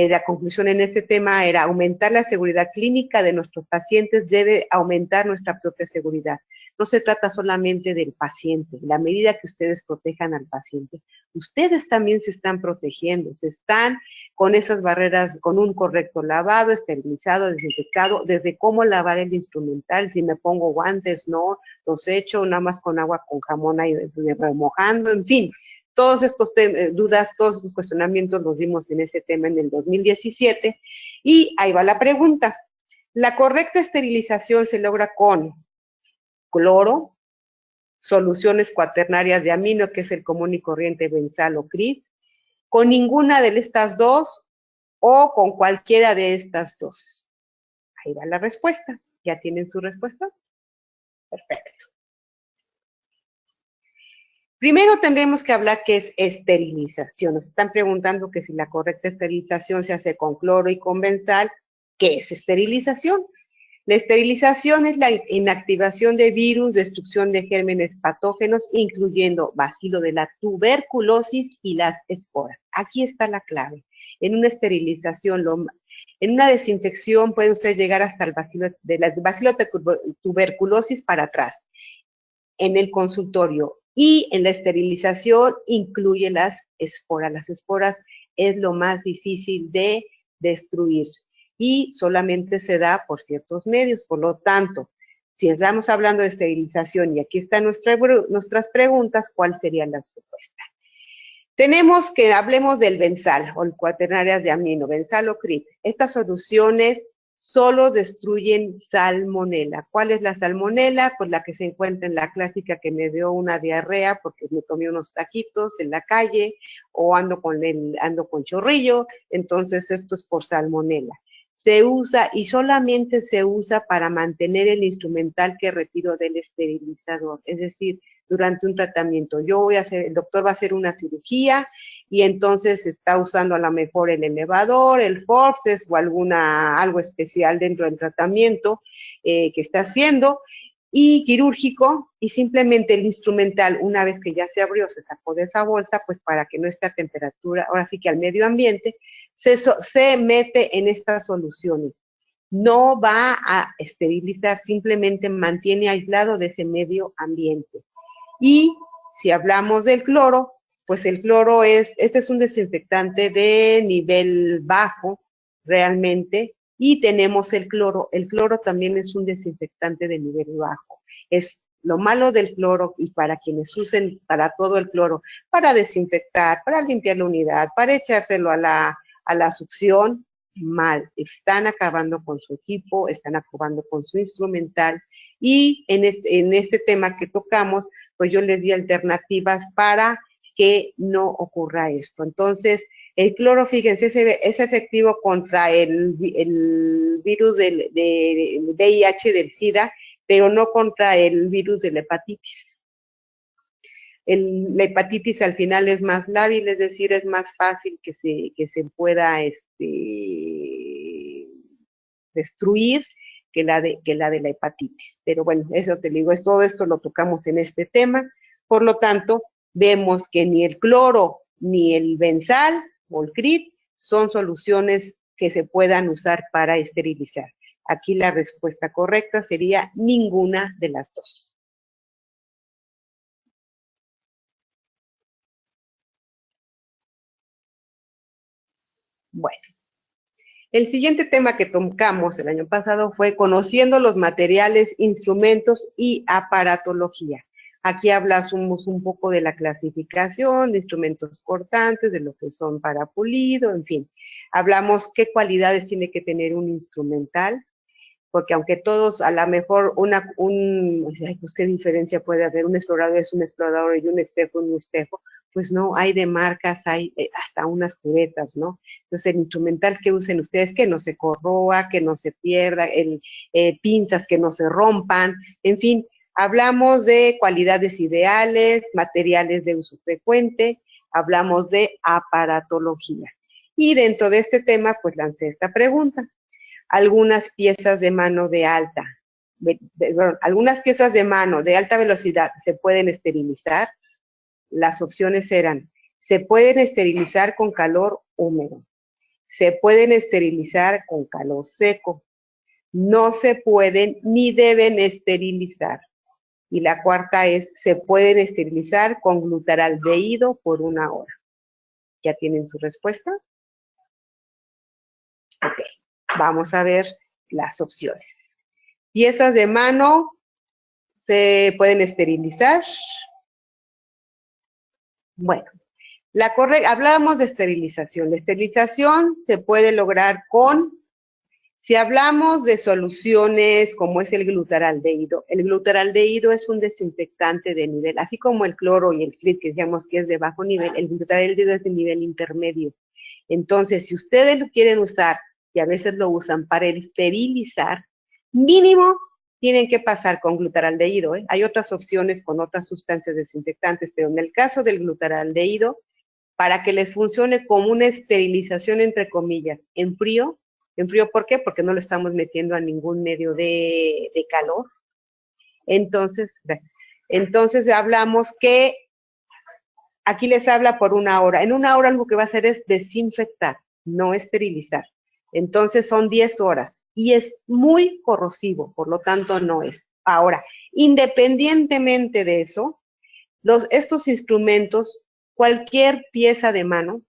Speaker 1: la conclusión en este tema era aumentar la seguridad clínica de nuestros pacientes, debe aumentar nuestra propia seguridad. No se trata solamente del paciente, la medida que ustedes protejan al paciente, ustedes también se están protegiendo, se están con esas barreras, con un correcto lavado, esterilizado, desinfectado, desde cómo lavar el instrumental, si me pongo guantes, no, los echo nada más con agua con jamón ahí remojando, en fin. Todos estos dudas, todos estos cuestionamientos los vimos en ese tema en el 2017, y ahí va la pregunta. ¿La correcta esterilización se logra con cloro, soluciones cuaternarias de amino, que es el común y corriente benzal o CRID, con ninguna de estas dos o con cualquiera de estas dos? Ahí va la respuesta. ¿Ya tienen su respuesta? Perfecto. Primero tendremos que hablar qué es esterilización. Nos están preguntando que si la correcta esterilización se hace con cloro y con benzal. ¿Qué es esterilización? La esterilización es la inactivación de virus, destrucción de gérmenes patógenos, incluyendo bacilo de la tuberculosis y las esporas. Aquí está la clave. En una esterilización, en una desinfección puede usted llegar hasta el bacilo de tuberculosis para atrás. En el consultorio y en la esterilización incluye las esporas. Las esporas es lo más difícil de destruir y solamente se da por ciertos medios. Por lo tanto, si estamos hablando de esterilización y aquí están nuestras preguntas, ¿cuál sería la respuesta? Tenemos que hablemos del benzal o el cuaternarias de amino, benzal o CRIP. Estas soluciones solo destruyen salmonela. ¿Cuál es la salmonela? Pues la que se encuentra en la clásica que me dio una diarrea porque me tomé unos taquitos en la calle o ando con chorrillo, entonces esto es por salmonela. Se usa y solamente se usa para mantener el instrumental que retiro del esterilizador, es decir, durante un tratamiento. El doctor va a hacer una cirugía y entonces está usando a lo mejor el elevador, el forceps o algo especial dentro del tratamiento que está haciendo y quirúrgico, y simplemente el instrumental, una vez que ya se abrió, se sacó de esa bolsa, pues para que no esté a temperatura, ahora sí que al medio ambiente, se mete en estas soluciones. No va a esterilizar, simplemente mantiene aislado de ese medio ambiente. Y si hablamos del cloro, pues el cloro este es un desinfectante de nivel bajo, realmente, y tenemos el cloro. El cloro también es un desinfectante de nivel bajo. Es lo malo del cloro, y para quienes usen para todo el cloro, para desinfectar, para limpiar la unidad, para echárselo a la succión, mal. Están acabando con su equipo, están acabando con su instrumental, y en este tema que tocamos, pues yo les di alternativas para que no ocurra esto. Entonces, el cloro, fíjense, es efectivo contra el virus del VIH, del SIDA, pero no contra el virus de la hepatitis. La hepatitis al final es más lábil, es decir, es más fácil que se pueda destruir que la de la hepatitis. Pero bueno, eso te digo, todo esto lo tocamos en este tema. Por lo tanto, vemos que ni el cloro ni el benzal o el CRIT son soluciones que se puedan usar para esterilizar. Aquí la respuesta correcta sería ninguna de las dos. Bueno, el siguiente tema que tocamos el año pasado fue conociendo los materiales, instrumentos y aparatología. Aquí hablamos un poco de la clasificación, de instrumentos cortantes, de lo que son para pulido, en fin. Hablamos qué cualidades tiene que tener un instrumental, porque aunque todos a lo mejor pues qué diferencia puede haber, un explorador es un explorador y un espejo, pues no, hay de marcas, hay hasta unas cubetas, ¿no? Entonces el instrumental que usen ustedes, que no se corroa, que no se pierda, pinzas que no se rompan, en fin, hablamos de cualidades ideales, materiales de uso frecuente, hablamos de aparatología. Y dentro de este tema, pues lancé esta pregunta. Algunas piezas de mano algunas piezas de mano de alta velocidad se pueden esterilizar. Las opciones eran: se pueden esterilizar con calor húmedo, se pueden esterilizar con calor seco, no se pueden ni deben esterilizar. Y la cuarta es: se pueden esterilizar con glutaraldehído por 1 hora. ¿Ya tienen su respuesta? Ok. Vamos a ver las opciones. Piezas de mano se pueden esterilizar. Bueno, hablábamos de esterilización. La esterilización se puede lograr si hablamos de soluciones como es el glutaraldehído es un desinfectante de nivel, así como el cloro y el CRIT, que decíamos que es de bajo nivel, el glutaraldehído es de nivel intermedio. Entonces, si ustedes lo quieren usar, y a veces lo usan para esterilizar, mínimo tienen que pasar con glutaraldehído, ¿eh? Hay otras opciones con otras sustancias desinfectantes, pero en el caso del glutaraldehído, para que les funcione como una esterilización, entre comillas, en frío, ¿por qué? Porque no lo estamos metiendo a ningún medio de calor. Entonces hablamos que aquí les habla por 1 hora. En 1 hora lo que va a hacer es desinfectar, no esterilizar. Entonces son 10 horas y es muy corrosivo, por lo tanto no es. Ahora, independientemente de eso, estos instrumentos, cualquier pieza de mano,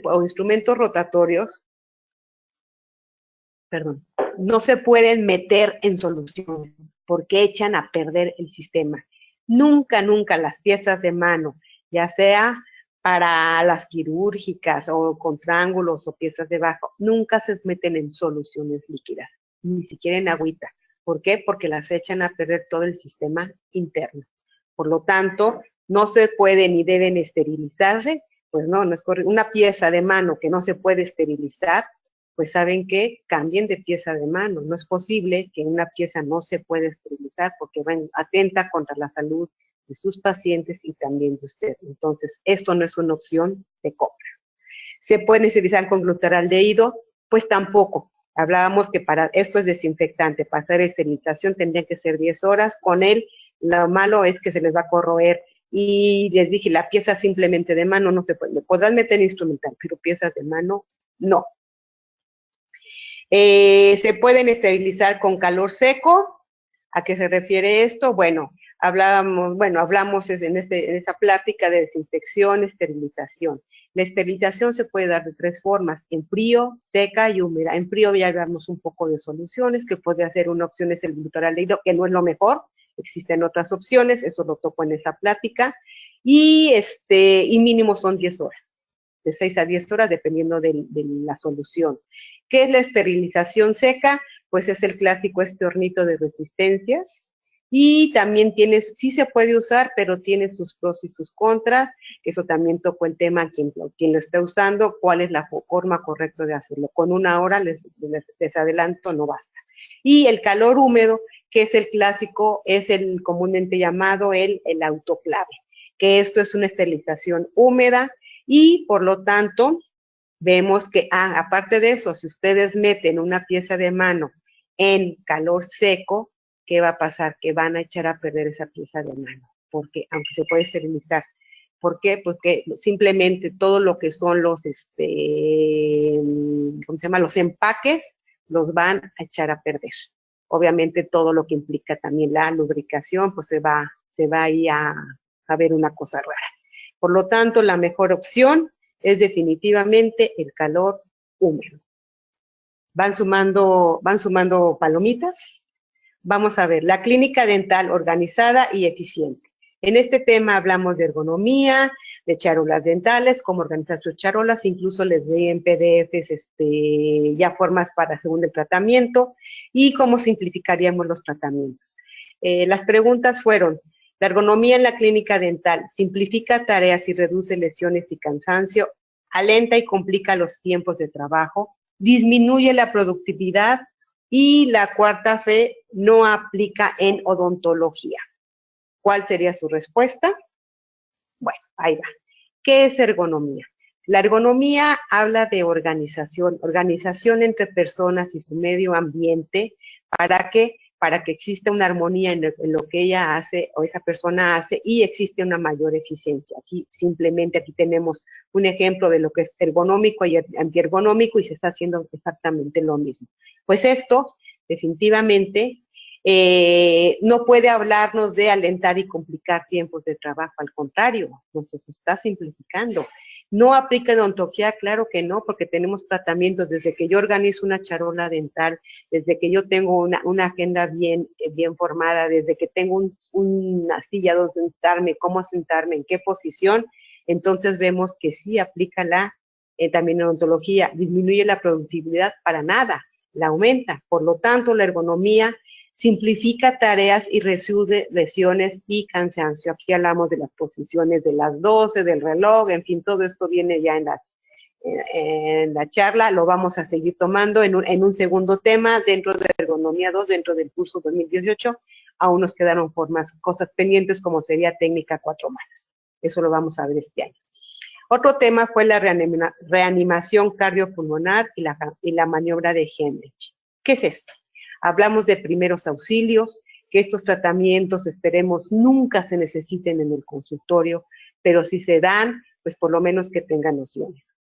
Speaker 1: o instrumentos rotatorios, no se pueden meter en soluciones porque echan a perder el sistema. Nunca las piezas de mano, ya sea para las quirúrgicas o con triángulos o piezas de bajo, nunca se meten en soluciones líquidas, ni siquiera en agüita. ¿Por qué? Porque las echan a perder todo el sistema interno. Por lo tanto, no se puede ni deben esterilizarse, pues no es correcto. Una pieza de mano que no se puede esterilizar, pues saben que cambien de pieza de mano. No es posible que una pieza no se pueda esterilizar porque atenta contra la salud de sus pacientes y también de usted. Entonces, esto no es una opción de compra. ¿Se pueden esterilizar con glutaraldehído? Pues tampoco. Hablábamos que para esto es desinfectante. Para hacer esterilización tendrían que ser 10 horas. Con él, lo malo es que se les va a corroer. Y les dije, la pieza simplemente de mano no se puede. Le podrán meter instrumental, pero piezas de mano, no. Se pueden esterilizar con calor seco. ¿A qué se refiere esto? Bueno, hablamos en esa plática de desinfección, esterilización. La esterilización se puede dar de 3 formas, en frío, seca y húmeda. En frío ya hablamos un poco de soluciones, que puede ser una opción es el glutaraldehído, que no es lo mejor, existen otras opciones, eso lo toco en esa plática, y mínimo son 10 horas, de 6 a 10 horas, dependiendo de la solución. ¿Qué es la esterilización seca? Pues es el clásico hornito de resistencias, y también sí se puede usar, pero tiene sus pros y sus contras, que eso también tocó el tema quien lo esté usando, cuál es la forma correcta de hacerlo. Con 1 hora, les adelanto, no basta. Y el calor húmedo, que es el clásico, es el comúnmente llamado el autoclave, que esto es una esterilización húmeda, y por lo tanto, vemos que, aparte de eso, si ustedes meten una pieza de mano en calor seco, ¿qué va a pasar? Que van a echar a perder esa pieza de mano, porque aunque se puede esterilizar. ¿Por qué? Porque simplemente todo lo que son los, los empaques, los van a echar a perder. Obviamente todo lo que implica también la lubricación, pues se va ahí a ver una cosa rara. Por lo tanto, la mejor opción es definitivamente el calor húmedo. Van sumando palomitas. Vamos a ver, la clínica dental organizada y eficiente. En este tema hablamos de ergonomía, de charolas dentales, cómo organizar sus charolas, incluso les doy en PDFs ya formas para según el tratamiento, y cómo simplificaríamos los tratamientos. Las preguntas fueron: la ergonomía en la clínica dental simplifica tareas y reduce lesiones y cansancio, alenta y complica los tiempos de trabajo, disminuye la productividad, y la cuarta F, no aplica en odontología. ¿Cuál sería su respuesta? Bueno, ahí va. ¿Qué es ergonomía? La ergonomía habla de organización entre personas y su medio ambiente. ¿Para qué? Para que exista una armonía en lo que ella hace o esa persona hace, y existe una mayor eficiencia. Aquí tenemos un ejemplo de lo que es ergonómico y antiergonómico, y se está haciendo exactamente lo mismo. Pues esto, definitivamente, no puede hablarnos de alentar y complicar tiempos de trabajo, al contrario, nos está simplificando. ¿No aplica en odontología? Claro que no, porque tenemos tratamientos desde que yo organizo una charola dental, desde que yo tengo una agenda bien formada, desde que tengo una silla donde sentarme, cómo sentarme, en qué posición. Entonces vemos que sí aplica también en odontología. Disminuye la productividad para nada, la aumenta. Por lo tanto, la ergonomía simplifica tareas y reduce lesiones y cansancio. Aquí hablamos de las posiciones de las 12, del reloj, en fin, todo esto viene ya en la charla, lo vamos a seguir tomando en un segundo tema dentro de Ergonomía 2, dentro del curso 2018. Aún nos quedaron cosas pendientes como sería técnica 4 manos. Eso lo vamos a ver este año. Otro tema fue la reanimación cardiopulmonar y la maniobra de Heimlich. ¿Qué es esto? Hablamos de primeros auxilios, que estos tratamientos esperemos nunca se necesiten en el consultorio, pero si se dan, pues por lo menos que tengan nociones.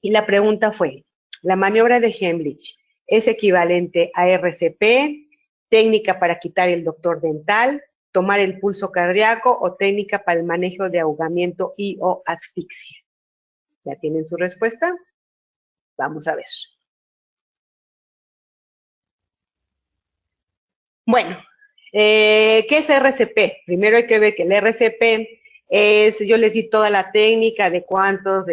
Speaker 1: Y la pregunta fue, ¿la maniobra de Heimlich es equivalente a RCP, técnica para quitar el doctor dental, tomar el pulso cardíaco o técnica para el manejo de ahogamiento y o asfixia? ¿Ya tienen su respuesta? Vamos a ver. Bueno, ¿qué es RCP? Primero hay que ver que el RCP es, yo les di toda la técnica de cuántas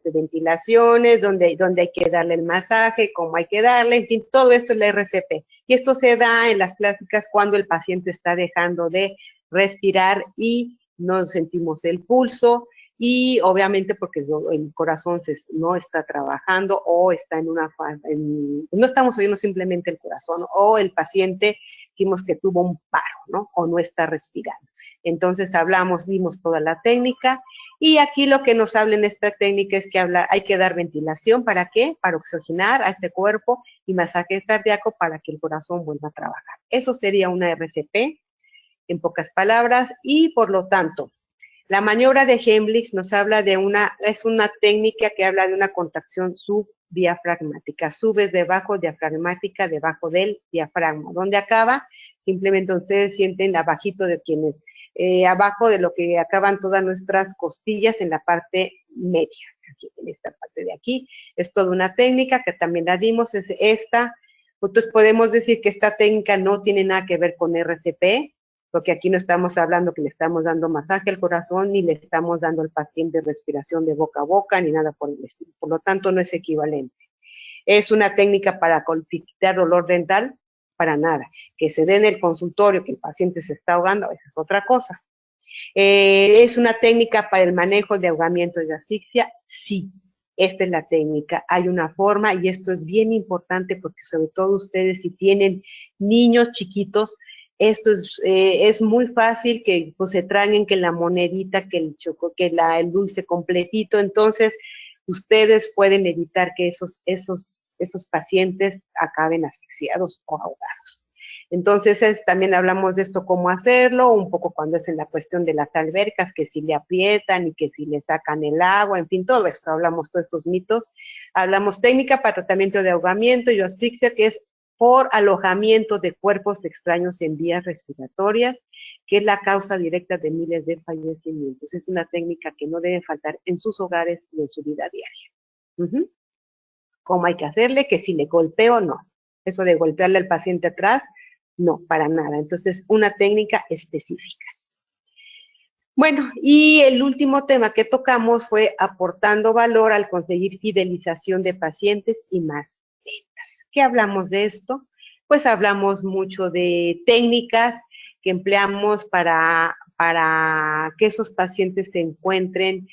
Speaker 1: ventilaciones, dónde hay que darle el masaje, cómo hay que darle, en fin, todo esto es la RCP. Y esto se da en las clásicas cuando el paciente está dejando de respirar y no sentimos el pulso, y obviamente porque el corazón no está trabajando o está no estamos oyendo simplemente el corazón, o el paciente dijimos que tuvo un paro, ¿no? O no está respirando. Entonces dimos toda la técnica, y aquí lo que nos habla en esta técnica es que hay que dar ventilación, ¿para qué? Para oxigenar a este cuerpo, y masaje cardíaco para que el corazón vuelva a trabajar. Eso sería una RCP, en pocas palabras, y por lo tanto, la maniobra de Heimlich nos habla es una técnica que habla de una contracción subdiafragmática. Subes debajo, diafragmática, debajo del diafragma. ¿Dónde acaba? Simplemente ustedes sienten abajito de quienes, abajo de lo que acaban todas nuestras costillas en la parte media. Aquí, en esta parte de aquí. Es toda una técnica que también la dimos, es esta. Entonces podemos decir que esta técnica no tiene nada que ver con RCP, porque aquí no estamos hablando que le estamos dando masaje al corazón, ni le estamos dando al paciente respiración de boca a boca, ni nada por el estilo. Por lo tanto, no es equivalente. ¿Es una técnica para quitar dolor dental? Para nada. Que se dé en el consultorio, que el paciente se está ahogando, esa es otra cosa. ¿Es una técnica para el manejo de ahogamiento y de asfixia? Sí. Esta es la técnica, hay una forma, y esto es bien importante porque sobre todo ustedes si tienen niños chiquitos, esto es muy fácil que pues, se traguen que la monedita, que el dulce completito. Entonces ustedes pueden evitar que esos pacientes acaben asfixiados o ahogados. Entonces también hablamos de esto, cómo hacerlo, un poco cuando es en la cuestión de las albercas, que si le aprietan y que si le sacan el agua, en fin, todo esto, hablamos todos estos mitos. Hablamos técnica para tratamiento de ahogamiento y asfixia, que es por alojamiento de cuerpos extraños en vías respiratorias, que es la causa directa de miles de fallecimientos. Es una técnica que no debe faltar en sus hogares y en su vida diaria. ¿Cómo hay que hacerle? Que si le golpeo, no. Eso de golpearle al paciente atrás, no, para nada. Entonces, una técnica específica. Bueno, y el último tema que tocamos fue aportando valor al conseguir fidelización de pacientes y más ventas. ¿Qué hablamos de esto? Pues hablamos mucho de técnicas que empleamos para que esos pacientes se encuentren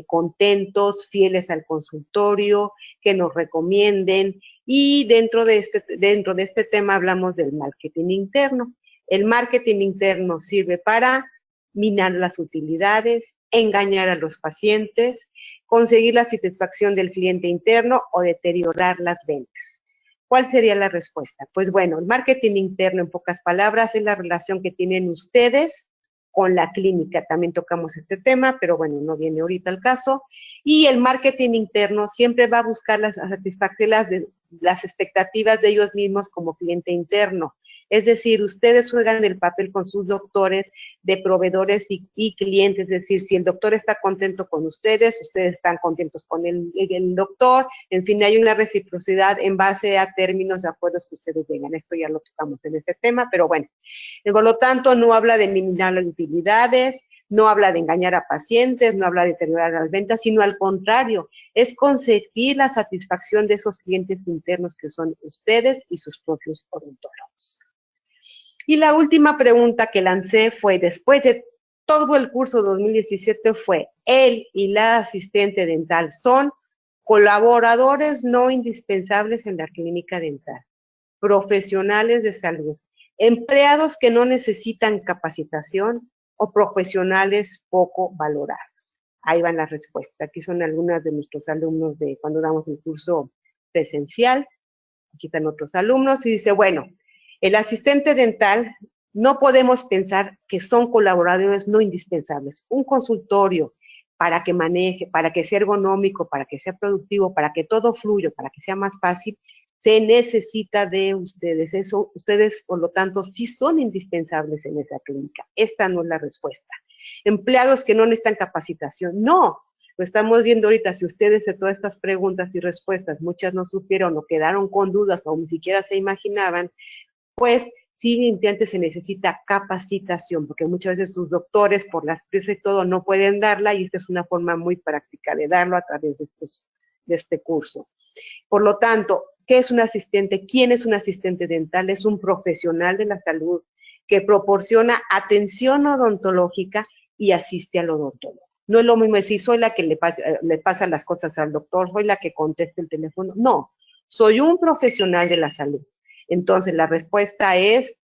Speaker 1: contentos, fieles al consultorio, que nos recomienden. Y dentro de este tema hablamos del marketing interno. El marketing interno sirve para minar las utilidades, engañar a los pacientes, conseguir la satisfacción del cliente interno o deteriorar las ventas. ¿Cuál sería la respuesta? Pues bueno, el marketing interno, en pocas palabras, es la relación que tienen ustedes con la clínica. También tocamos este tema, pero bueno, no viene ahorita el caso. Y el marketing interno siempre va a buscar satisfacer las expectativas de ellos mismos como cliente interno. Es decir, ustedes juegan el papel con sus doctores de proveedores y clientes. Es decir, si el doctor está contento con ustedes están contentos con el doctor. En fin, hay una reciprocidad en base a términos de acuerdos que ustedes llegan. Esto ya lo tocamos en este tema, pero bueno. Por lo tanto, no habla de eliminar las utilidades, no habla de engañar a pacientes, no habla de deteriorar las ventas, sino al contrario, es conseguir la satisfacción de esos clientes internos que son ustedes y sus propios odontólogos. Y la última pregunta que lancé fue, después de todo el curso 2017 fue él y la asistente dental son colaboradores no indispensables en la clínica dental, profesionales de salud, empleados que no necesitan capacitación o profesionales poco valorados. Ahí van las respuestas. Aquí son algunas de nuestros alumnos de cuando damos el curso presencial. Aquí están otros alumnos y dice, bueno, el asistente dental no podemos pensar que son colaboradores no indispensables. Un consultorio para que maneje, para que sea ergonómico, para que sea productivo, para que todo fluya, para que sea más fácil, se necesita de ustedes. Eso, ustedes, por lo tanto, sí son indispensables en esa clínica. Esta no es la respuesta. Empleados que no necesitan capacitación. No, lo estamos viendo ahorita. Si ustedes de todas estas preguntas y respuestas, muchas no supieron o quedaron con dudas o ni siquiera se imaginaban, pues sí, definitivamente se necesita capacitación, porque muchas veces sus doctores, por las prisas y todo, no pueden darla, y esta es una forma muy práctica de darlo a través de este curso. Por lo tanto, ¿qué es un asistente? ¿Quién es un asistente dental? Es un profesional de la salud que proporciona atención odontológica y asiste al odontólogo. No es lo mismo decir, soy la que le pasa las cosas al doctor, soy la que contesta el teléfono. No, soy un profesional de la salud. Entonces, la respuesta es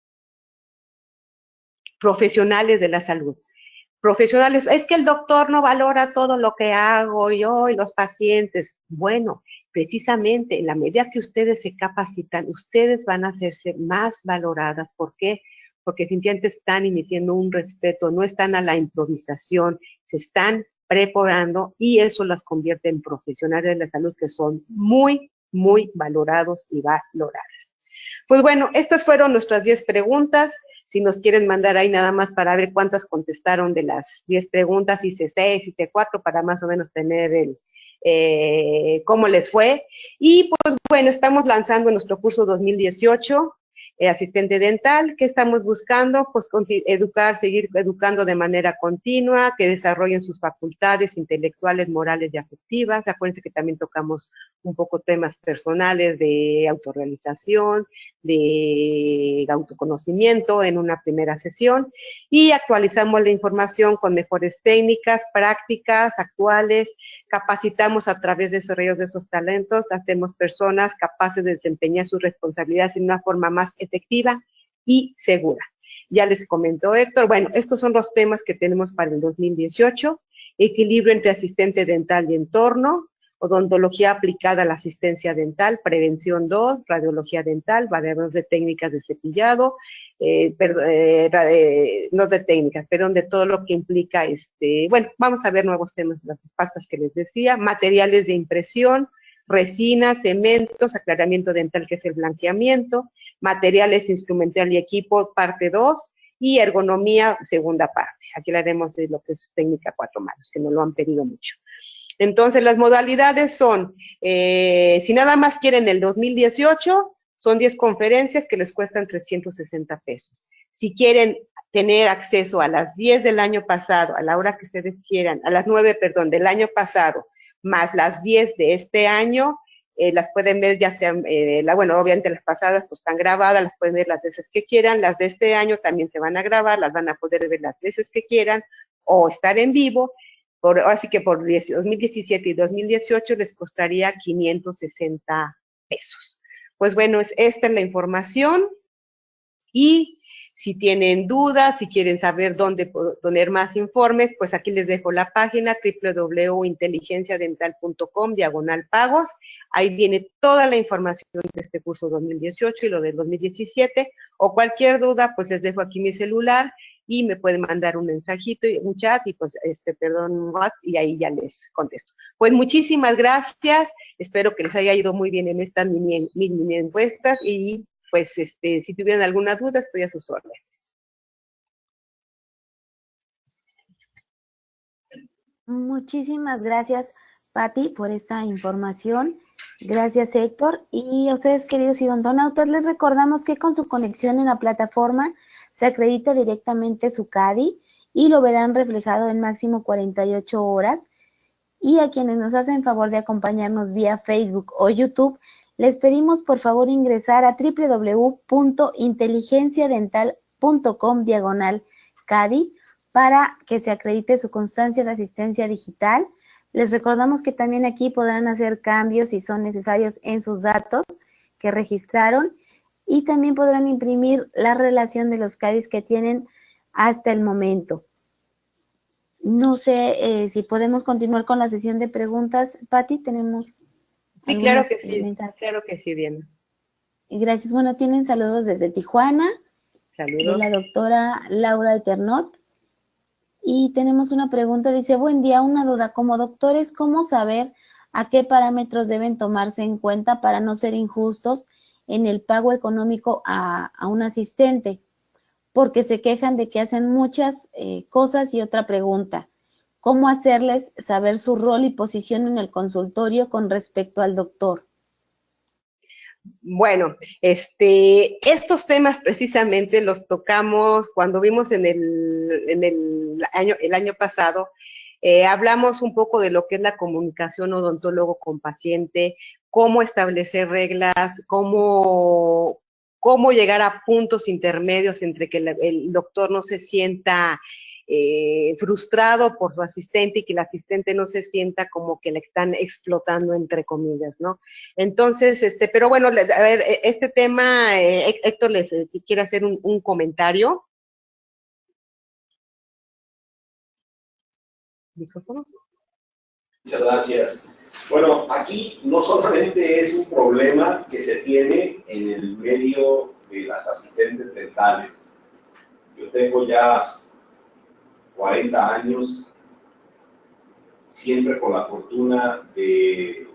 Speaker 1: profesionales de la salud. Profesionales, es que el doctor no valora todo lo que hago yo y los pacientes. Bueno, precisamente en la medida que ustedes se capacitan, ustedes van a hacerse más valoradas. ¿Por qué? Porque definitivamente están emitiendo un respeto, no están a la improvisación, se están preparando y eso las convierte en profesionales de la salud que son muy, muy valorados y valoradas. Pues bueno, estas fueron nuestras 10 preguntas. Si nos quieren mandar ahí nada más para ver cuántas contestaron de las 10 preguntas, hice 6, hice 4, para más o menos tener cómo les fue. Y pues bueno, estamos lanzando nuestro curso 2018, asistente dental. ¿Qué estamos buscando? Pues seguir educando de manera continua, que desarrollen sus facultades intelectuales, morales y afectivas. Acuérdense que también tocamos un poco temas personales de autorrealización, de autoconocimiento en una primera sesión, y actualizamos la información con mejores técnicas, prácticas actuales, capacitamos a través de desarrollos de esos talentos, hacemos personas capaces de desempeñar sus responsabilidades de una forma más efectiva y segura. Ya les comentó Héctor, bueno, estos son los temas que tenemos para el 2018, equilibrio entre asistente dental y entorno, odontología aplicada a la asistencia dental, prevención 2, radiología dental, variables de técnicas de cepillado, no de técnicas, pero de todo lo que implica, bueno, vamos a ver nuevos temas, las pastas que les decía, materiales de impresión, resinas, cementos, aclaramiento dental, que es el blanqueamiento, materiales instrumental y equipo, parte 2, y ergonomía, segunda parte. Aquí hablaremos de lo que es técnica 4 manos, que nos lo han pedido mucho. Entonces, las modalidades son, si nada más quieren el 2018, son 10 conferencias que les cuestan 360 pesos. Si quieren tener acceso a las 10 del año pasado, a la hora que ustedes quieran, a las 9, perdón, del año pasado, más las 10 de este año, las pueden ver ya sean, bueno, obviamente las pasadas pues están grabadas, las pueden ver las veces que quieran, las de este año también se van a grabar, las van a poder ver las veces que quieran, o estar en vivo. Así que por 2017 y 2018 les costaría 560 pesos. Pues bueno, esta es la información, y si tienen dudas, si quieren saber dónde poner más informes, pues aquí les dejo la página www.inteligenciadental.com/pagos. Ahí viene toda la información de este curso 2018 y lo del 2017, o cualquier duda, pues les dejo aquí mi celular y me pueden mandar un mensajito, un chat, y pues, un WhatsApp, y ahí ya les contesto. Pues muchísimas gracias, espero que les haya ido muy bien en estas mini encuestas, y pues, si tuvieran alguna duda, estoy a sus órdenes.
Speaker 2: Muchísimas gracias, Pati, por esta información. Gracias, Héctor. Y a ustedes, queridos odontólogos, les recordamos que con su conexión en la plataforma se acredita directamente su CADI y lo verán reflejado en máximo 48 horas. Y a quienes nos hacen favor de acompañarnos vía Facebook o YouTube, les pedimos por favor ingresar a www.inteligenciadental.com/CADI para que se acredite su constancia de asistencia digital. Les recordamos que también aquí podrán hacer cambios si son necesarios en sus datos que registraron y también podrán imprimir la relación de los CADIs que tienen hasta el momento. No sé si podemos continuar con la sesión de preguntas. Pati, tenemos
Speaker 1: Sí, claro que sí,
Speaker 2: mensajes.
Speaker 1: claro que sí, Diana.
Speaker 2: Gracias. Bueno, tienen saludos desde Tijuana,
Speaker 1: Saludos.
Speaker 2: de la doctora Laura Eternot. Y tenemos una pregunta, dice, buen día, una duda, como doctores, ¿cómo saber a qué parámetros deben tomarse en cuenta para no ser injustos en el pago económico a un asistente? Porque se quejan de que hacen muchas cosas. Y otra pregunta, ¿cómo hacerles saber su rol y posición en el consultorio con respecto al doctor?
Speaker 1: Bueno, estos temas precisamente los tocamos cuando vimos en el año pasado. Hablamos un poco de lo que es la comunicación odontólogo con paciente, cómo establecer reglas, cómo llegar a puntos intermedios entre que el doctor no se sienta frustrado por su asistente y que el asistente no se sienta como que le están explotando, entre comillas, ¿no? Entonces, pero bueno, a ver, este tema, Héctor les quiere hacer un comentario. ¿Micrófono?
Speaker 4: Muchas gracias. Bueno, aquí no solamente es un problema que se tiene en el medio de las asistentes dentales. Yo tengo ya 40 años, siempre con la fortuna de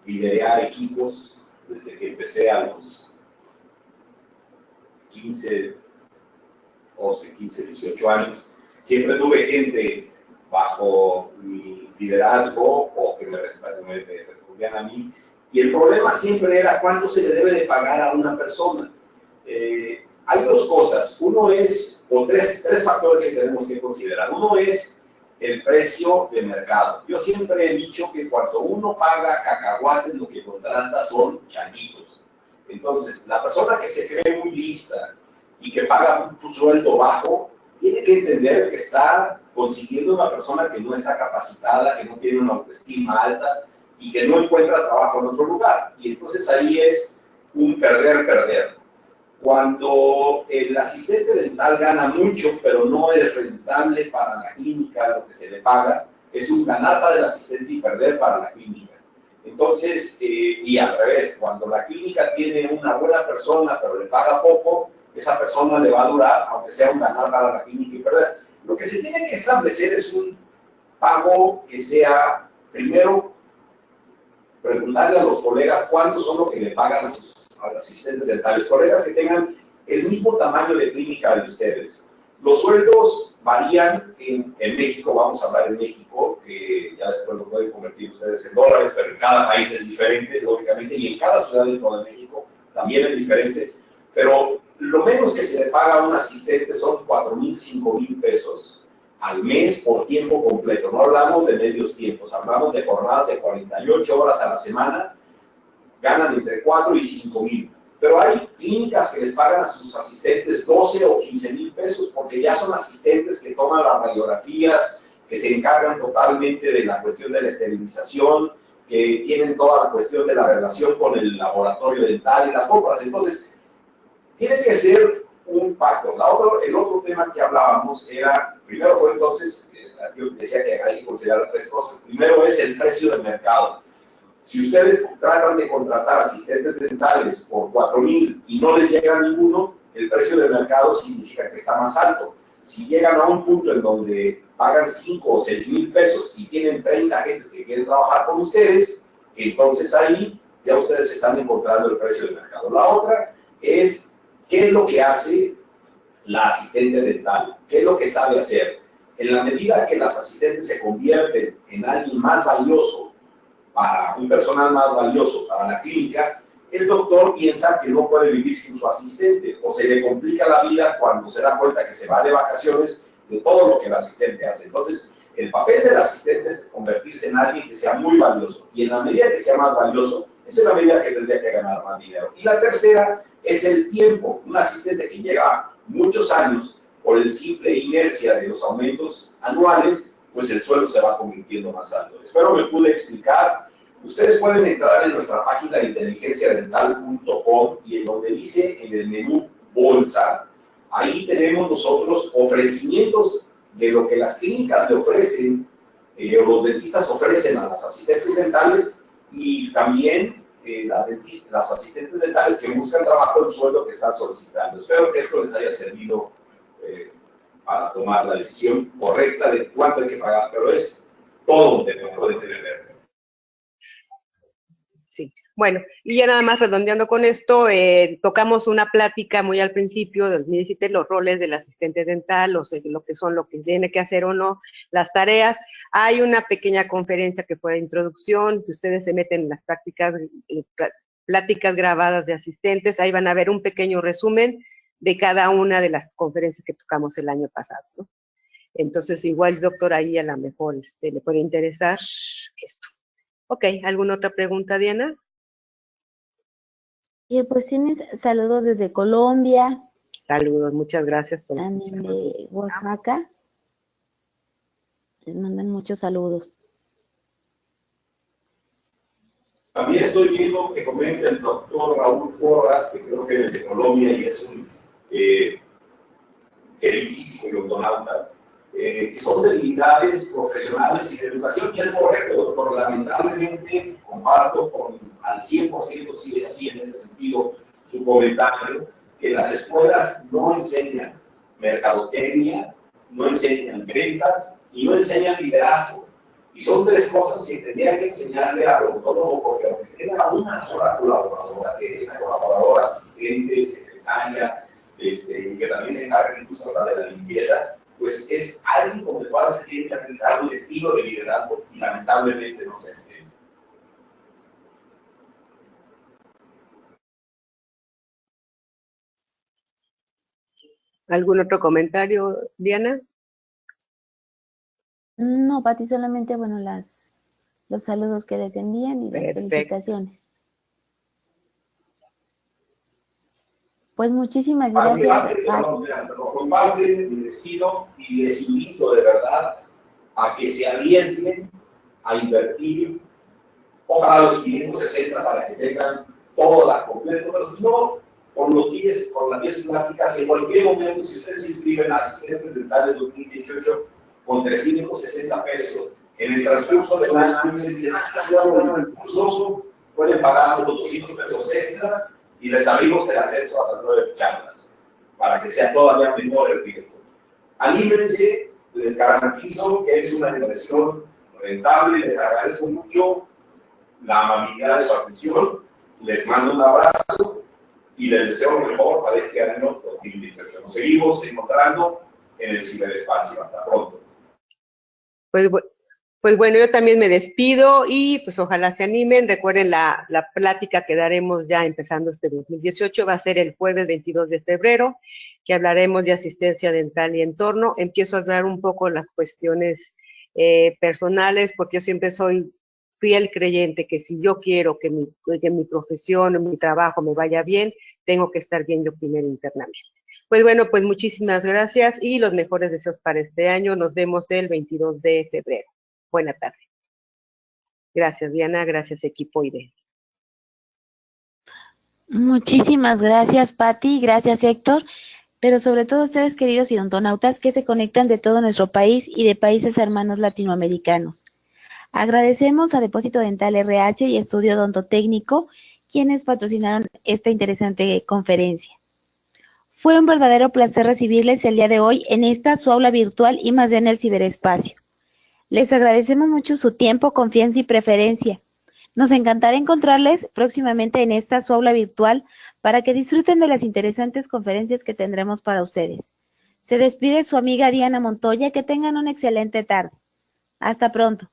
Speaker 4: liderar equipos desde que empecé a los 15, 18 años. Siempre tuve gente bajo mi liderazgo o que me respondían a mí. Y el problema siempre era cuánto se le debe de pagar a una persona. Hay dos cosas. Uno es, o tres factores que tenemos que considerar. Uno es el precio de mercado. Yo siempre he dicho que cuando uno paga cacahuates, lo que contrata son changuitos. Entonces, la persona que se cree muy lista y que paga un sueldo bajo, tiene que entender que está consiguiendo una persona que no está capacitada, que no tiene una autoestima alta y que no encuentra trabajo en otro lugar. Y entonces ahí es un perder-perder. Cuando el asistente dental gana mucho, pero no es rentable para la clínica lo que se le paga, es un ganar para el asistente y perder para la clínica. Entonces, y al revés, cuando la clínica tiene una buena persona, pero le paga poco, esa persona le va a durar, aunque sea un ganar para la clínica y perder. Lo que se tiene que establecer es un pago que sea, primero, preguntarle a los colegas cuántos son lo que le pagan a sus asistentes dentales, colegas que tengan el mismo tamaño de clínica de ustedes. Los sueldos varían en México, vamos a hablar en México, que ya después lo pueden convertir ustedes en dólares, pero en cada país es diferente, lógicamente, y en cada ciudad dentro de México también es diferente, pero lo menos que se le paga a un asistente son 4,000, 5,000 pesos al mes por tiempo completo. No hablamos de medios tiempos, hablamos de jornadas de 48 horas a la semana, ganan entre 4 y 5,000. Pero hay clínicas que les pagan a sus asistentes 12 o 15,000 pesos porque ya son asistentes que toman las radiografías, que se encargan totalmente de la cuestión de la esterilización, que tienen toda la cuestión de la relación con el laboratorio dental y las compras. Entonces, tiene que ser un pacto. El otro tema que hablábamos era, primero fue entonces, yo decía que hay que considerar tres cosas. Primero es el precio del mercado. Si ustedes tratan de contratar asistentes dentales por 4,000 y no les llega ninguno, el precio del mercado significa que está más alto. Si llegan a un punto en donde pagan 5 o 6,000 pesos y tienen 30 agentes que quieren trabajar con ustedes, entonces ahí ya ustedes están encontrando el precio del mercado. La otra es qué es lo que hace la asistente dental, qué es lo que sabe hacer. En la medida que las asistentes se convierten en alguien más valioso, para un personal más valioso para la clínica, el doctor piensa que no puede vivir sin su asistente o se le complica la vida cuando se da cuenta que se va de vacaciones de todo lo que el asistente hace. Entonces, el papel del asistente es convertirse en alguien que sea muy valioso y en la medida que sea más valioso, esa es la medida que tendría que ganar más dinero. Y la tercera es el tiempo. Un asistente que lleva muchos años por el simple inercia de los aumentos anuales, pues el sueldo se va convirtiendo más alto. Espero me pude explicar. Ustedes pueden entrar en nuestra página de inteligenciadental.com y en donde dice en el menú Bolsa, ahí tenemos nosotros ofrecimientos de lo que las clínicas le ofrecen, o los dentistas ofrecen a las asistentes dentales, y también las asistentes dentales que buscan trabajo, el sueldo que están solicitando. Espero que esto les haya servido para tomar la decisión correcta de cuánto hay que pagar, pero es todo un tema, pueden tener.
Speaker 1: Sí, bueno, y ya nada más redondeando con esto, tocamos una plática muy al principio del 2017, los roles del asistente dental, lo que son, lo que tiene que hacer o no, las tareas. Hay una pequeña conferencia que fue de introducción, si ustedes se meten en las prácticas, pláticas grabadas de asistentes, ahí van a ver un pequeño resumen de cada una de las conferencias que tocamos el año pasado, ¿no? Entonces, igual, doctor, ahí a lo mejor le puede interesar esto. Ok, ¿alguna otra pregunta, Diana?
Speaker 2: Pues tienes saludos desde Colombia.
Speaker 1: Saludos, muchas gracias por
Speaker 2: también de Oaxaca. Les mandan muchos saludos.
Speaker 4: También estoy viendo que comenta el doctor Raúl Porras, que creo que es de Colombia y es un queridísimo y odontólogo, que son debilidades profesionales y de educación, y es correcto, doctor. Lamentablemente, comparto al 100%, si es así en ese sentido, su comentario, que las escuelas no enseñan mercadotecnia, no enseñan ventas y no enseñan liderazgo. Y son tres cosas que tendría que enseñarle al odontólogo, porque aunque tenga una sola colaboradora, que es la colaboradora asistente, secretaria, y que también se encarga incluso de la limpieza, pues es alguien con el cual se tiene que aplicar un estilo de liderazgo y lamentablemente no se enseña.
Speaker 1: ¿Algún otro comentario, Diana?
Speaker 2: No, Pati, solamente, bueno, los saludos que les envían y las felicitaciones. Pues muchísimas gracias, Pati.
Speaker 4: Comparten mi despido y les invito de verdad a que se arriesguen a invertir, ojalá los 560 para que tengan todo la completo, pero si no, con las 10 pláticas, en cualquier momento, si ustedes se inscriben a asistentes dentales 2018 con 360 pesos, en el transcurso del año, pueden pagar los 200 pesos extras y les abrimos el acceso a las 9 charlas, para que sea todavía menor el riesgo. Anímense, les garantizo que es una inversión rentable, les agradezco mucho la amabilidad de su atención, les mando un abrazo y les deseo lo mejor para este año 2018. Nos seguimos encontrando en el ciberespacio. Hasta pronto.
Speaker 1: Pues bueno, yo también me despido y pues ojalá se animen. Recuerden la plática que daremos ya empezando este 2018, va a ser el jueves 22 de febrero, que hablaremos de asistencia dental y entorno. Empiezo a hablar un poco las cuestiones personales, porque yo siempre soy fiel creyente que si yo quiero que mi profesión, mi trabajo me vaya bien, tengo que estar bien yo primero internamente. Pues bueno, pues muchísimas gracias y los mejores deseos para este año. Nos vemos el 22 de febrero. Buena tarde. Gracias, Diana. Gracias, equipo IDE.
Speaker 2: Muchísimas gracias, Pati. Gracias, Héctor. Pero sobre todo ustedes, queridos odontonautas, que se conectan de todo nuestro país y de países hermanos latinoamericanos. Agradecemos a Depósito Dental RH y Estudio Odontotécnico, quienes patrocinaron esta interesante conferencia. Fue un verdadero placer recibirles el día de hoy en esta su aula virtual y más en el ciberespacio. Les agradecemos mucho su tiempo, confianza y preferencia. Nos encantará encontrarles próximamente en esta su aula virtual para que disfruten de las interesantes conferencias que tendremos para ustedes. Se despide su amiga Diana Montoya. Que tengan una excelente tarde. Hasta pronto.